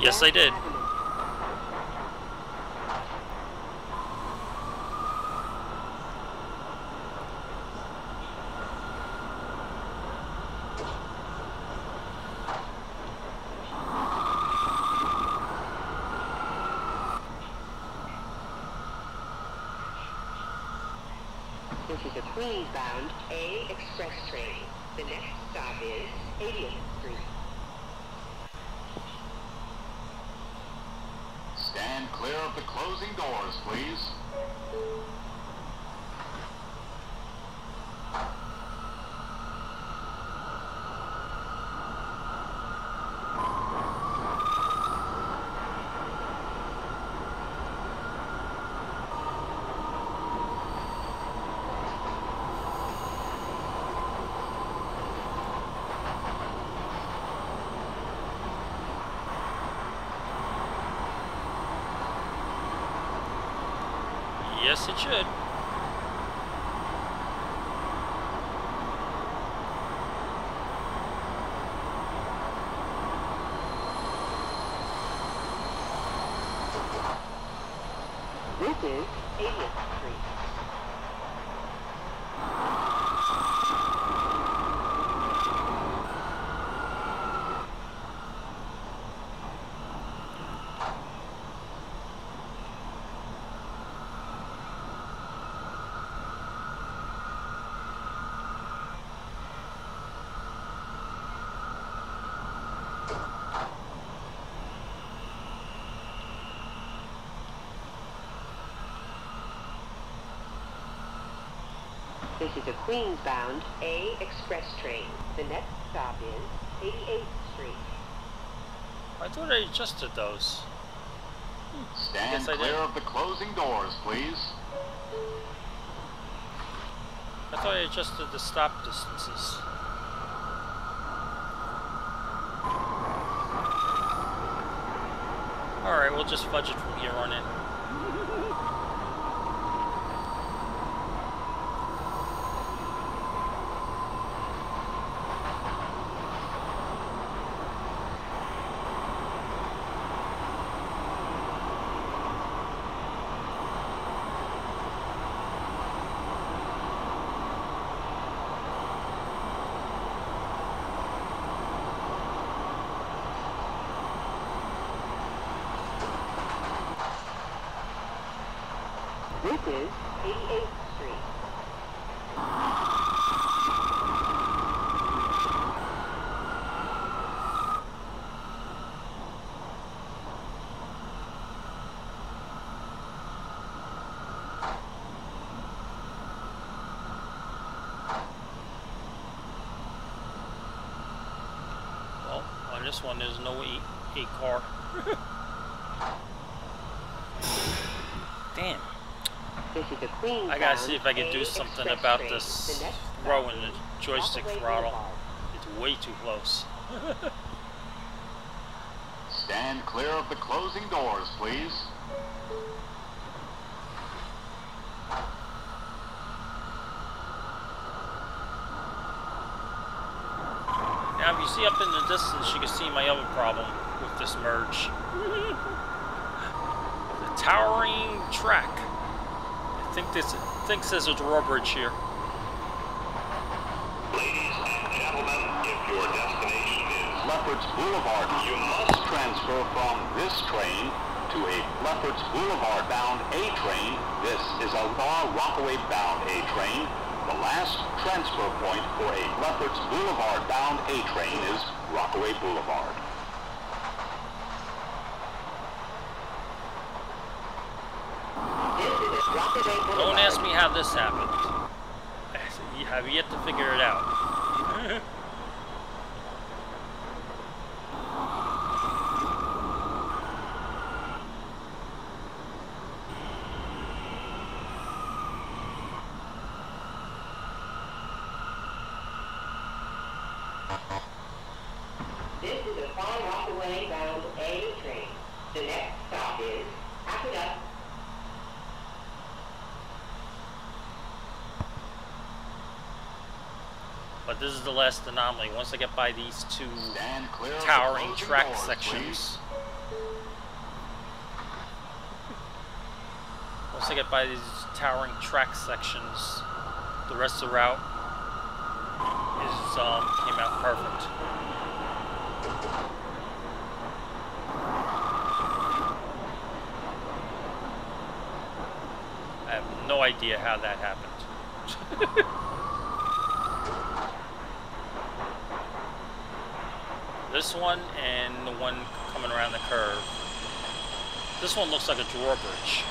Yes, I did. This is a Queens-bound A express train. The next stop is 80th Street. Stand clear of the closing doors, please. Yes, it should. This is 80th Street. This is a Queens-bound A express train. The next stop is 88th Street. I thought I adjusted those. Stand Yes, I clear did. of the closing doors, please. I thought I adjusted the stop distances. Alright, we'll just fudge it from here on in. This is 88th Street. Well, on this one there's no eight car. Damn. This is a Queens-bound I gotta see if I can do A something express about train. this The next throw stop in the is joystick Rockaway throttle. Boulevard. It's way too close. Stand clear of the closing doors, please. Now if you see up in the distance, you can see my other problem with this merge. The towering track. I think thinks there's a drawbridge here. Ladies and gentlemen, if your destination is Lefferts Boulevard, you must transfer from this train to a Lefferts Boulevard bound A train. This is a Rockaway bound A train. The last transfer point for a Lefferts Boulevard bound A train is Rockaway Boulevard. This is Rockaway Boulevard. Don't ask me how this happened. You have yet to figure it out. This is a Far Rockaway bound A train. The next stop is Aahd. But this is the last anomaly. Once I get by these two Stand clear of the towering closing track doors, sections. Once I get by these towering track sections, the rest of the route is came out perfect. I have no idea how that happened. This one and the one coming around the curve. This one looks like a drawbridge.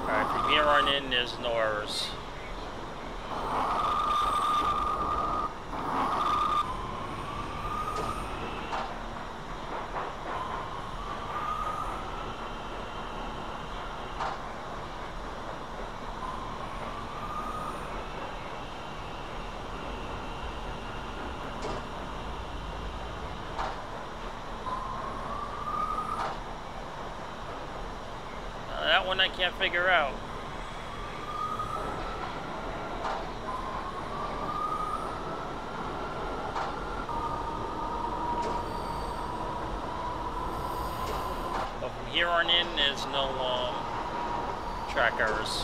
Alright, from here on in, there's no errors. That one I can't figure out. But from here on in, there's no track errors.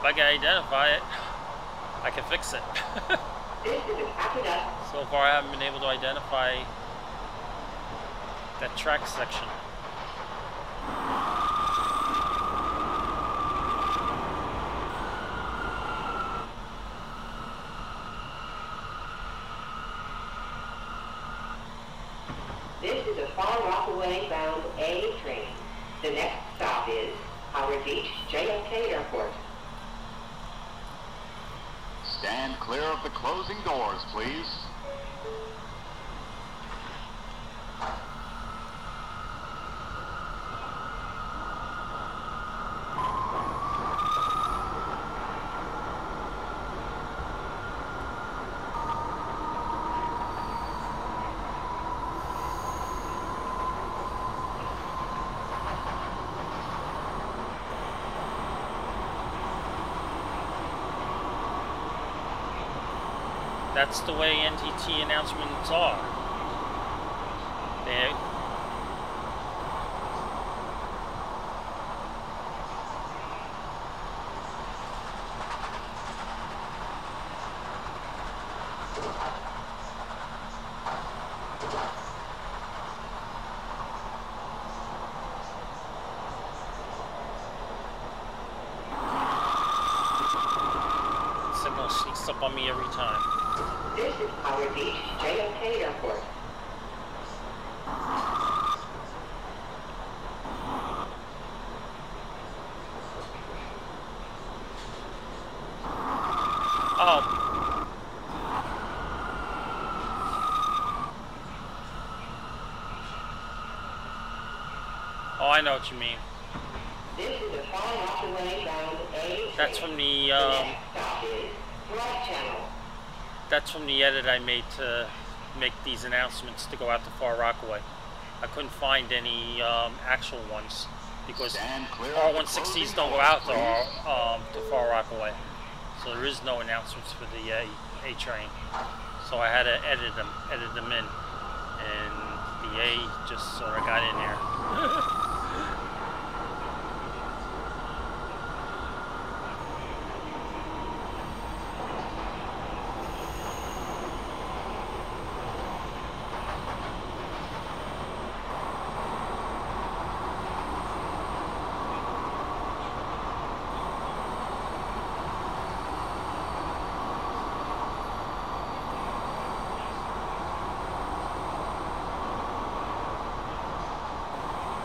I can identify it, I can fix it. So far I haven't been able to identify that track section. This is a Far Rockaway bound A train. The next stop is Howard Beach JFK Airport. Stand clear of the closing doors, please. That's the way NTT announcements are. They signal sneaks up on me every time. This is Howard Beach JFK Airport. Oh, I know what you mean. This is a Far Rockaway bound A. That's from the next stop is Broad Channel. that's from the edit I made to make these announcements to go out to Far Rockaway. I couldn't find any actual ones because R160s don't go out to Far Rockaway, so there is no announcements for the A train. So I had to edit them in, and the A just sort of got in there.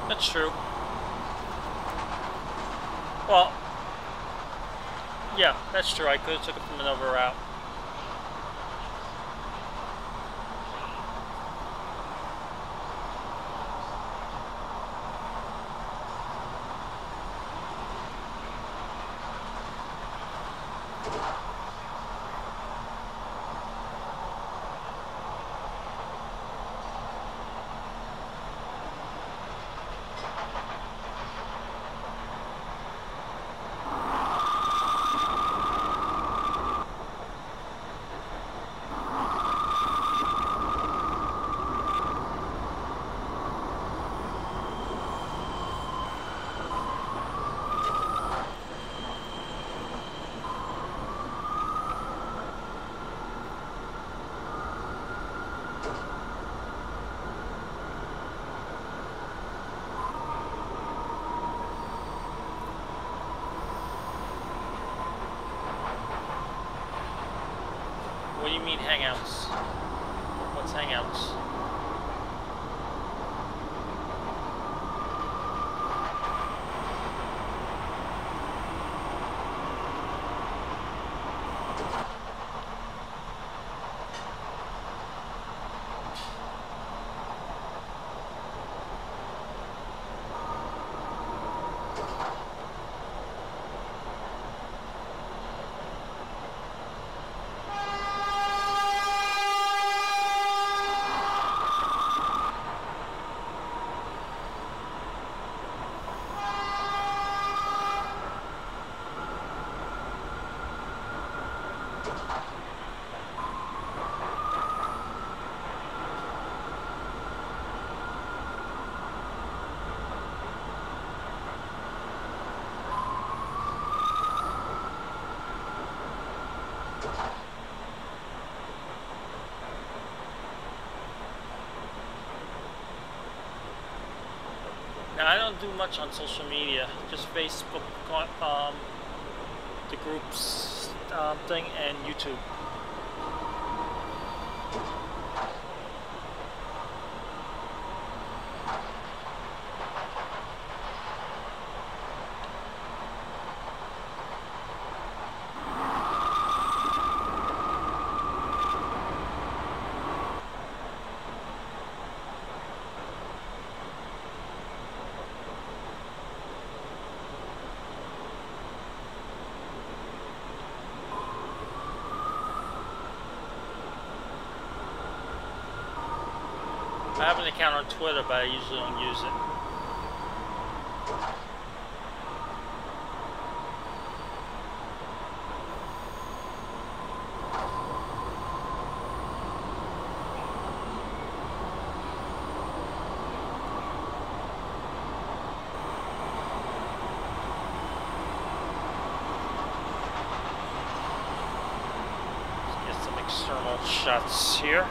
That's true. Well, yeah, that's true. I could have took it from another route. What do you mean hangouts? What's hangouts? do much on social media. Just Facebook, the groups thing, and YouTube. I have an account on Twitter, but I usually don't use it. Let's get some external shots here.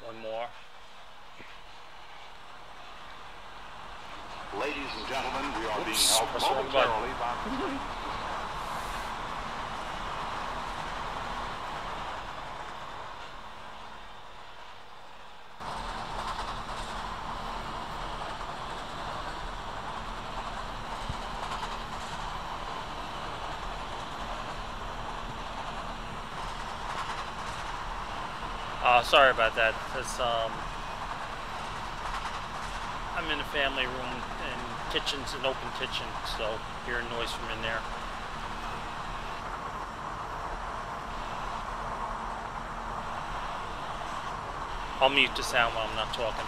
One more. Ladies and gentlemen, we are being Oops, held press the wrong momentarily by... Sorry about that. That's, I'm in a family room and kitchen's an open kitchen, so hear noise from in there. I'll mute the sound while I'm not talking.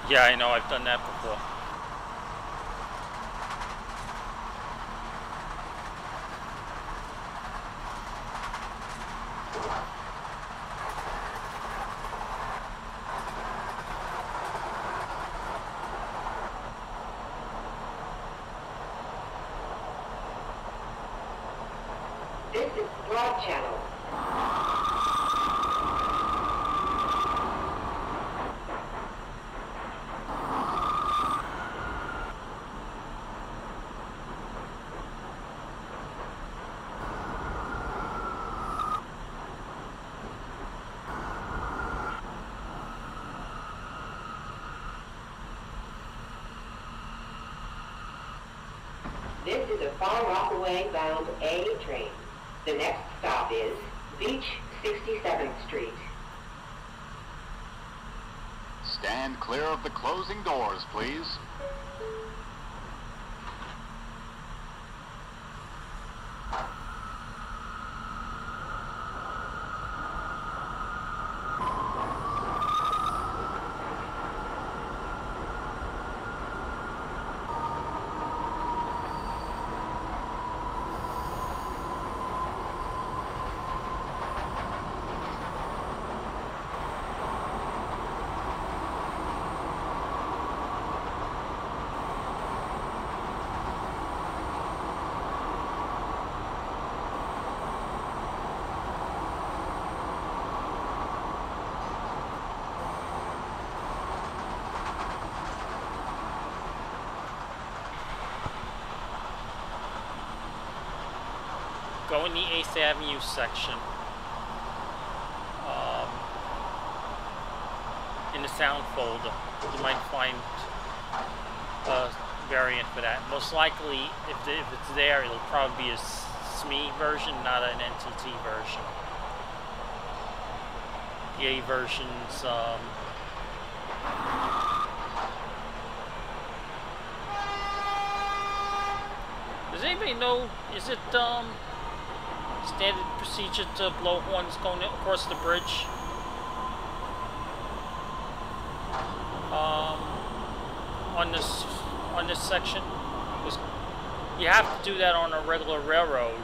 Yeah, I know, I've done that before. This is Broad Channel. This is a Far Rockaway bound A train. The next stop is Beach 67th Street. Stand clear of the closing doors, please. go in the 8th Avenue section. In the sound folder, you might find a variant for that. Most likely, if it's there, it'll probably be a SME version, not an NTT version. The A versions, does anybody know, is it standard procedure to blow horns going across the bridge? On this section, because you have to do that on a regular railroad.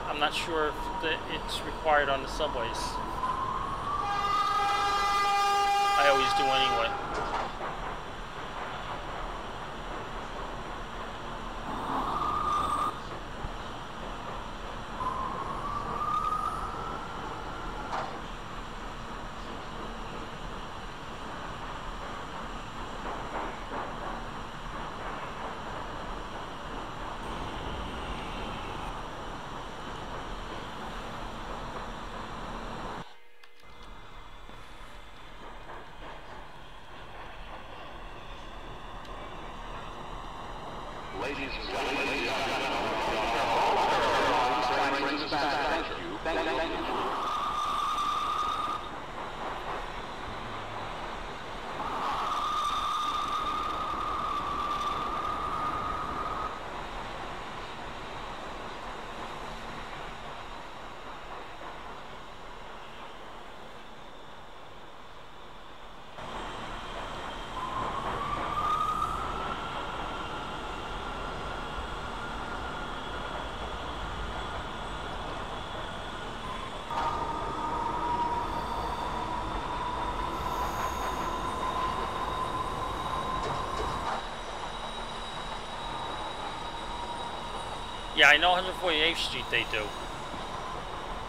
I'm not sure if it's required on the subways. I always do anyway. Ladies and gentlemen, thank you. Yeah, I know 148th Street they do.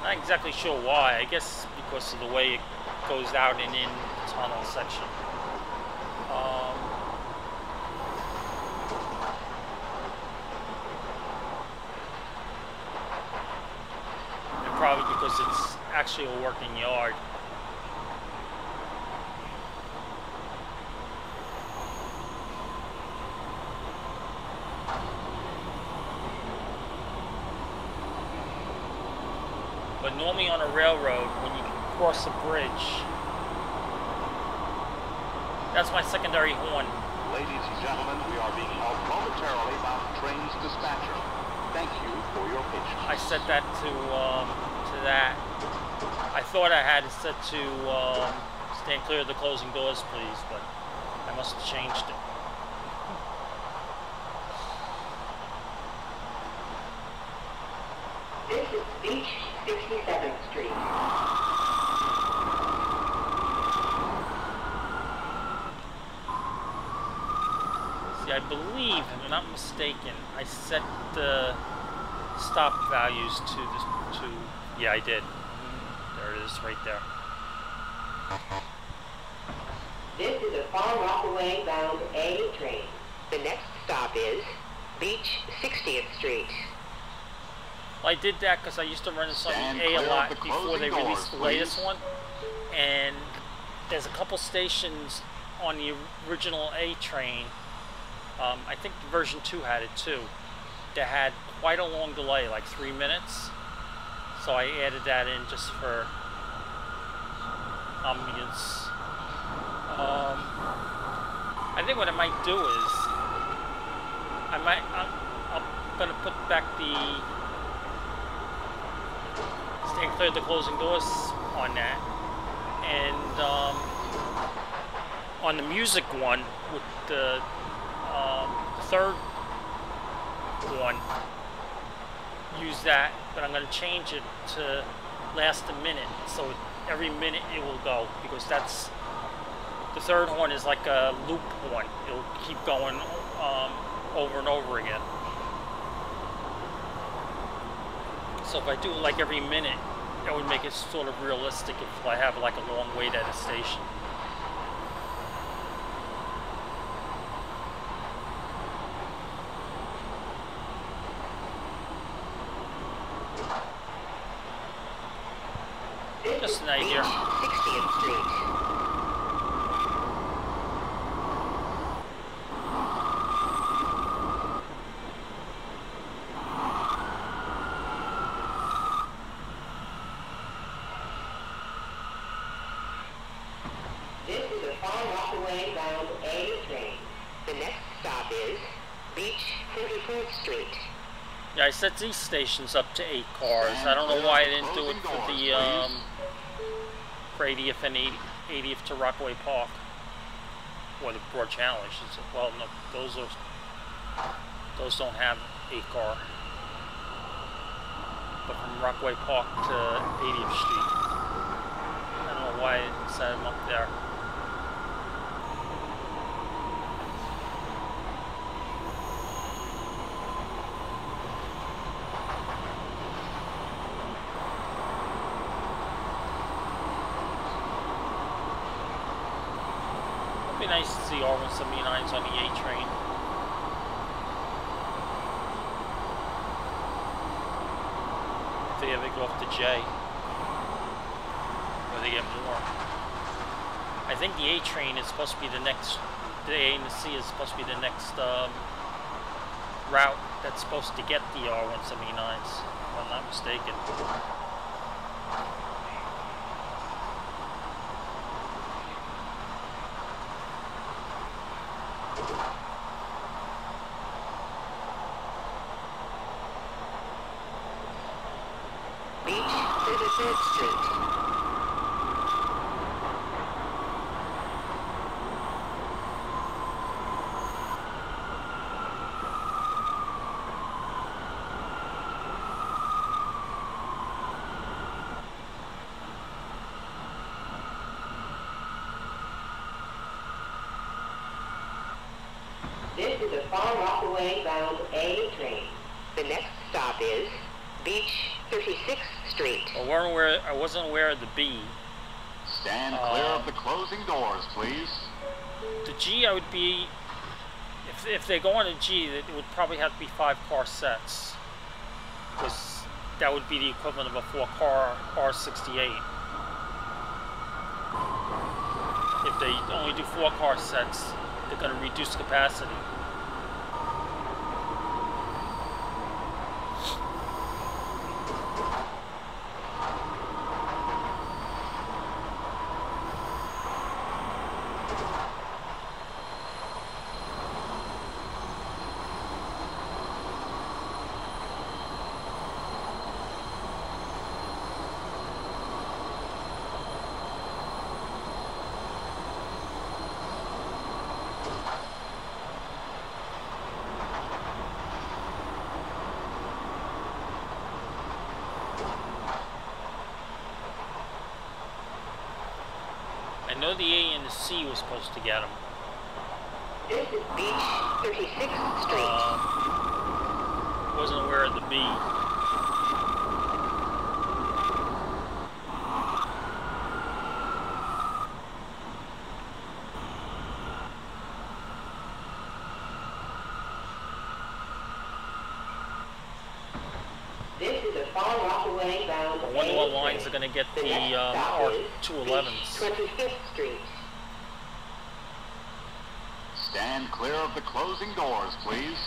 Not exactly sure why. I guess because of the way it goes out and in the tunnel section. And probably because it's actually a working yard. But normally on a railroad, when you cross a bridge, that's my secondary horn. Ladies and gentlemen, we are being held momentarily by the train's dispatcher. Thank you for your patience. I set that to that. I thought I had it set to stand clear of the closing doors, please, but I must have changed it. This is Beach 67th Street. See, I believe, if I'm not mistaken, I set the stop values to yeah, I did. There it is, right there. This is a Far Rockaway bound A train. The next stop is Beach 60th Street. Well, I did that because I used to run this on the A a lot before they released the latest one. And there's a couple stations on the original A train. I think version 2 had it too. That had quite a long delay, like 3 minutes. So I added that in just for ambience. I think what I might do is I'm gonna put back the stand clear of the closing doors on that, and on the music one with the third one, use that, but I'm going to change it to last a minute, so every minute it will go, because that's the third horn is like a loop horn. It'll keep going over and over again. So if I do it like every minute, that would make it sort of realistic if I have like a long wait at a station. Just an idea. 60th Street. This is a Far Rockaway bound A train. The next stop is Beach 44th Street. Yeah, I set these stations up to 8 cars. I don't know why I didn't do it for the for 80th and 80th to Rockaway Park, or the Broad Channel. I should say. Well, no, those don't have 8 car. But from Rockaway Park to 80th Street, I don't know why I didn't set them up there. It'd be nice to see R179s on the A train. If they ever go off to J, or they get more. I think the A train is supposed to be the next, the A and the C is supposed to be the next route that's supposed to get the R179s, if I'm not mistaken. Beach 33rd Street. This is a Far Rockaway bound A train. The next stop is Beach 36th Street. I wasn't aware of the B. Stand clear of the closing doors, please. The G, I would be, if they go on a G, it would probably have to be 5 car sets, because that would be the equivalent of a 4 car R68. If they only do 4 car sets, they're going to reduce capacity. I know the A and the C was supposed to get them. This is Beach 36th Street. Wasn't aware of the B. This is a Far Rockaway bound I wonder what lines are going to get the R211s. 25th Street. Stand clear of the closing doors, please.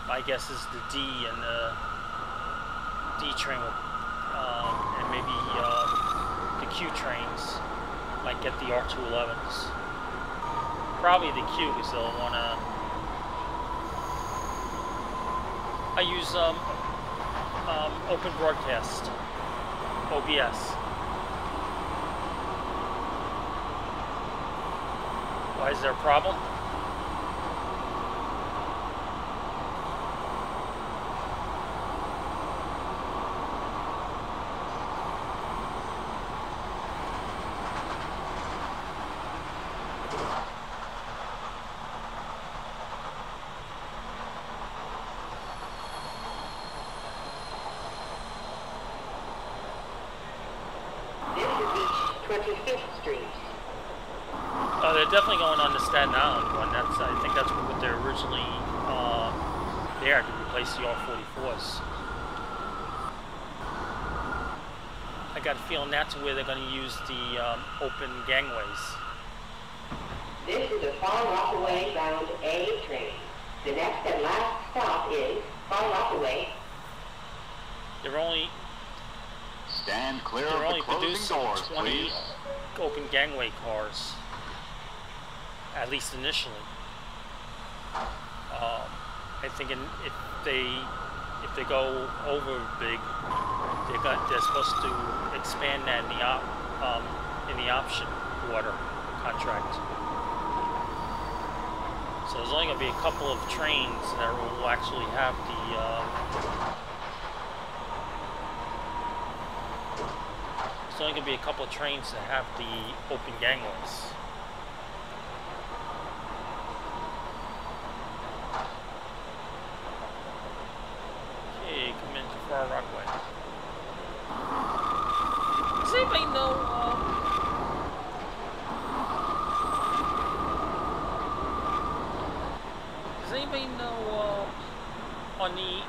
My guess is the D and the D train will, and maybe the Q trains might get the R211s. Probably the Q, because they'll want to. I use Open Broadcast, OBS. Why is there a problem? This is Beach 25th Street. Oh, they're definitely going on the Staten Island one. I think that's what they're originally there to replace the R44s. got a feeling that's where they're going to use the open gangways. This is a Far Rockaway bound A train. The next and last stop is Far Rockaway. They're only Stand clear of the closing producing doors, 20 please. open gangway cars, at least initially. I think if they go over big, they're supposed to expand that in the option order contract. So there's only going to be a couple of trains that will actually have there's only going to be a couple of trains that have the open gangways. Okay, come into Far Rockaway. Does anybody know, on the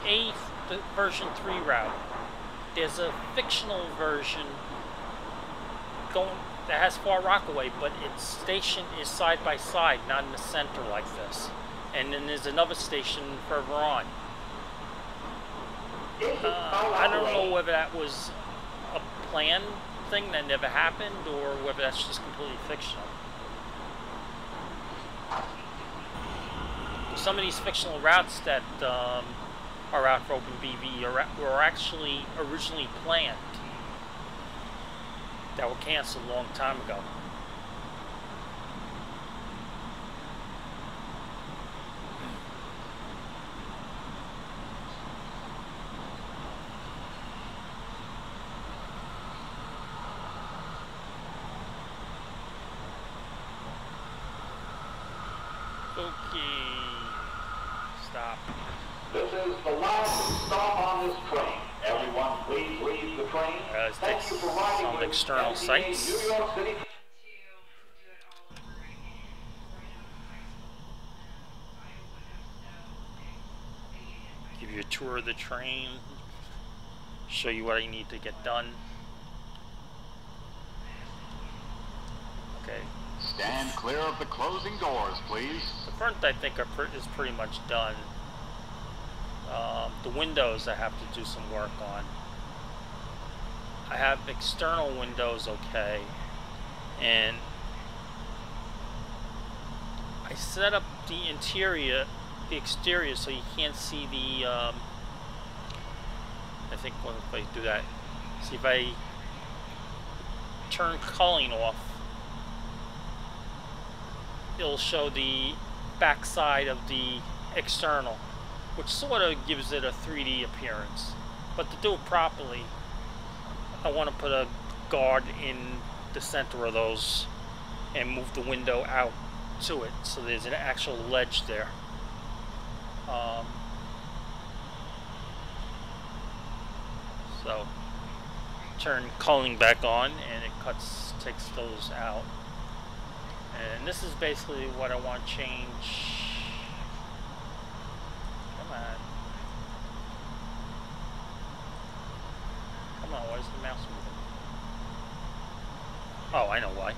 version 3 route, there's a fictional version that has Far Rockaway, but its station is side by side, not in the center like this. And then there's another station further on. I don't know whether that was a planned thing that never happened or whether that's just completely fictional. Some of these fictional routes that are out for OpenBVE were actually originally planned, that were canceled a long time ago. Okay, stop. This is the last stop on this train. Everyone, please leave the train. Thank you for riding some external sites. New York City. Give you a tour of the train. Show you what I need to get done. Okay. Stand clear of the closing doors, please. The front, I think, is pretty much done. The windows I have to do some work on. I have external windows okay, and I set up the exterior so you can't see the, I think if I do that, see if I turn culling off, it'll show the back side of the external, which sort of gives it a 3D appearance. But to do it properly, I want to put a guard in the center of those and move the window out to it, so there's an actual ledge there. So turn culling back on and it takes those out. And this is basically what I want to change. Come on. Come on, why is the mouse moving? Oh, I know why.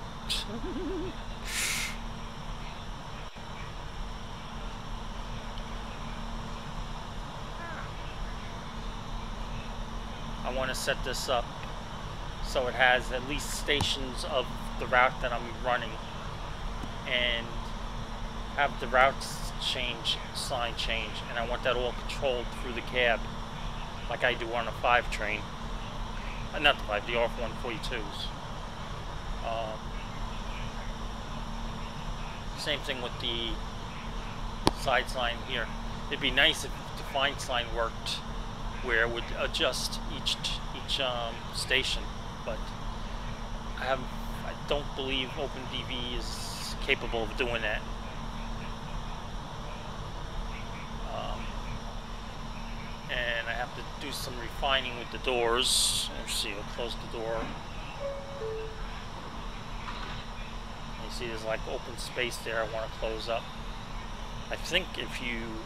I want to set this up so it has at least stations of the route that I'm running, and have the routes sign change, and I want that all controlled through the cab like I do on a 5 train. Not the 5, the R142s. Same thing with the side sign here. It'd be nice if the define sign worked where it would adjust each station, but I don't believe OpenBVE is capable of doing that. And I have to do some refining with the doors. Let's see, we'll close the door. You see there's like open space there I want to close up. I think if you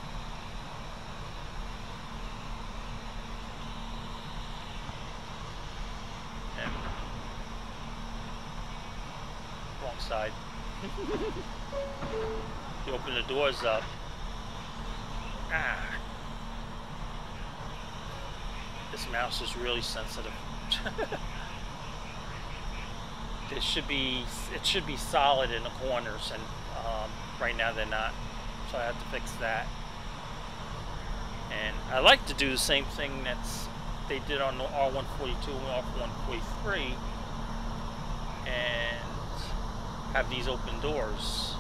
backside. You open the doors up. Ah. This mouse is really sensitive. It should be solid in the corners, and right now they're not. So I have to fix that. And I like to do the same thing they did on the R142 and R143, and have these open doors.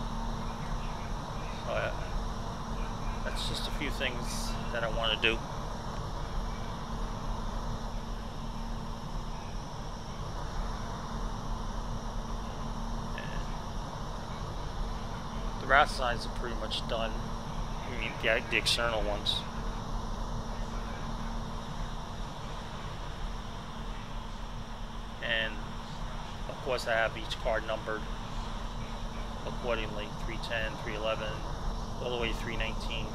So that's just a few things that I want to do. The rat signs are pretty much done. I mean, the external ones. And of course I have each car numbered accordingly, 310, 311, all the way to 319.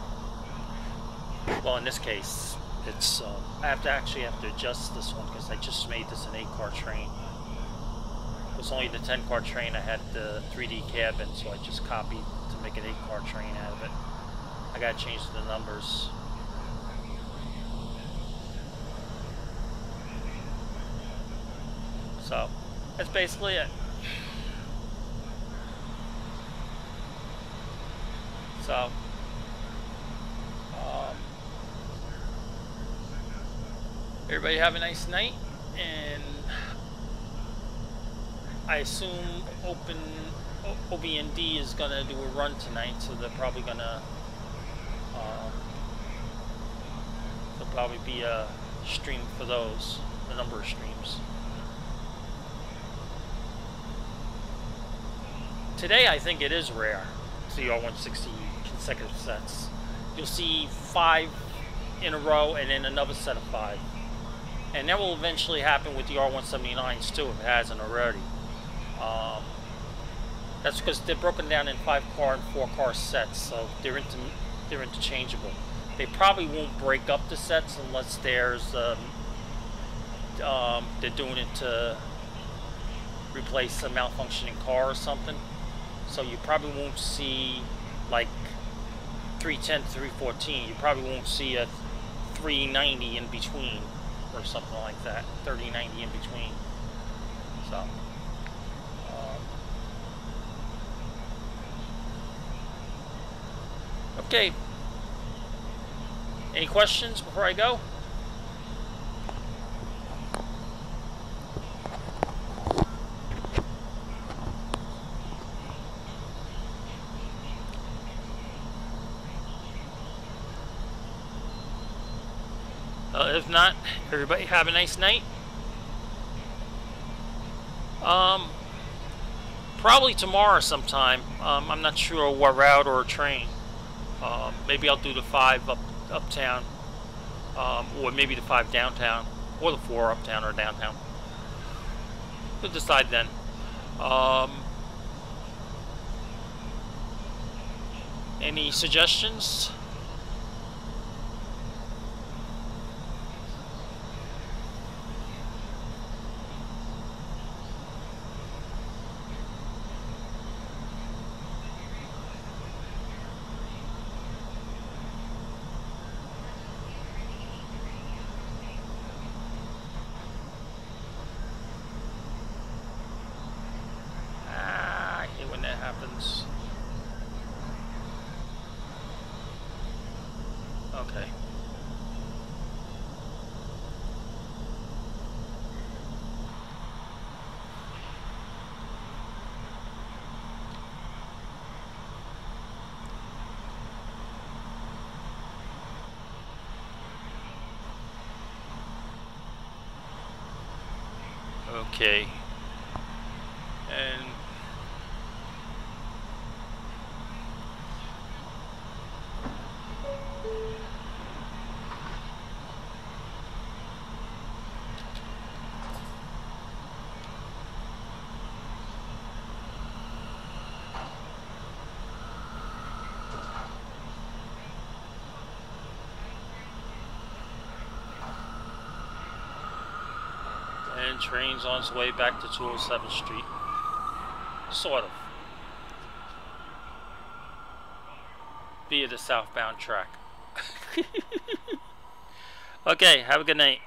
Well, in this case, it's I have to adjust this one because I just made this an 8-car train. It was only the 10-car train. I had the 3D cabin, so I just copied to make an 8-car train out of it. I gotta change the numbers. So that's basically it. So everybody have a nice night, and I assume OBND is gonna do a run tonight, so they're probably gonna there'll probably be a stream for those, a number of streams. Today I think it is rare to see R160 consecutive sets. You'll see 5 in a row and then another set of 5. And that will eventually happen with the R179s too, if it hasn't already. That's because they're broken down in 5-car and 4-car sets, so they're interchangeable. They probably won't break up the sets unless there's they're doing it to replace a malfunctioning car or something. So you probably won't see like 310 to 314. You probably won't see a 390 in between or something like that. 3090 in between. So okay. Any questions before I go? If not, everybody have a nice night. Probably tomorrow sometime. I'm not sure what route or train. Maybe I'll do the 5 uptown, or maybe the 5 downtown, or the 4 uptown or downtown. We'll decide then. Any suggestions? Okay. Okay. And train's on its way back to 207th Street. Sort of. Via the southbound track. Okay, have a good night.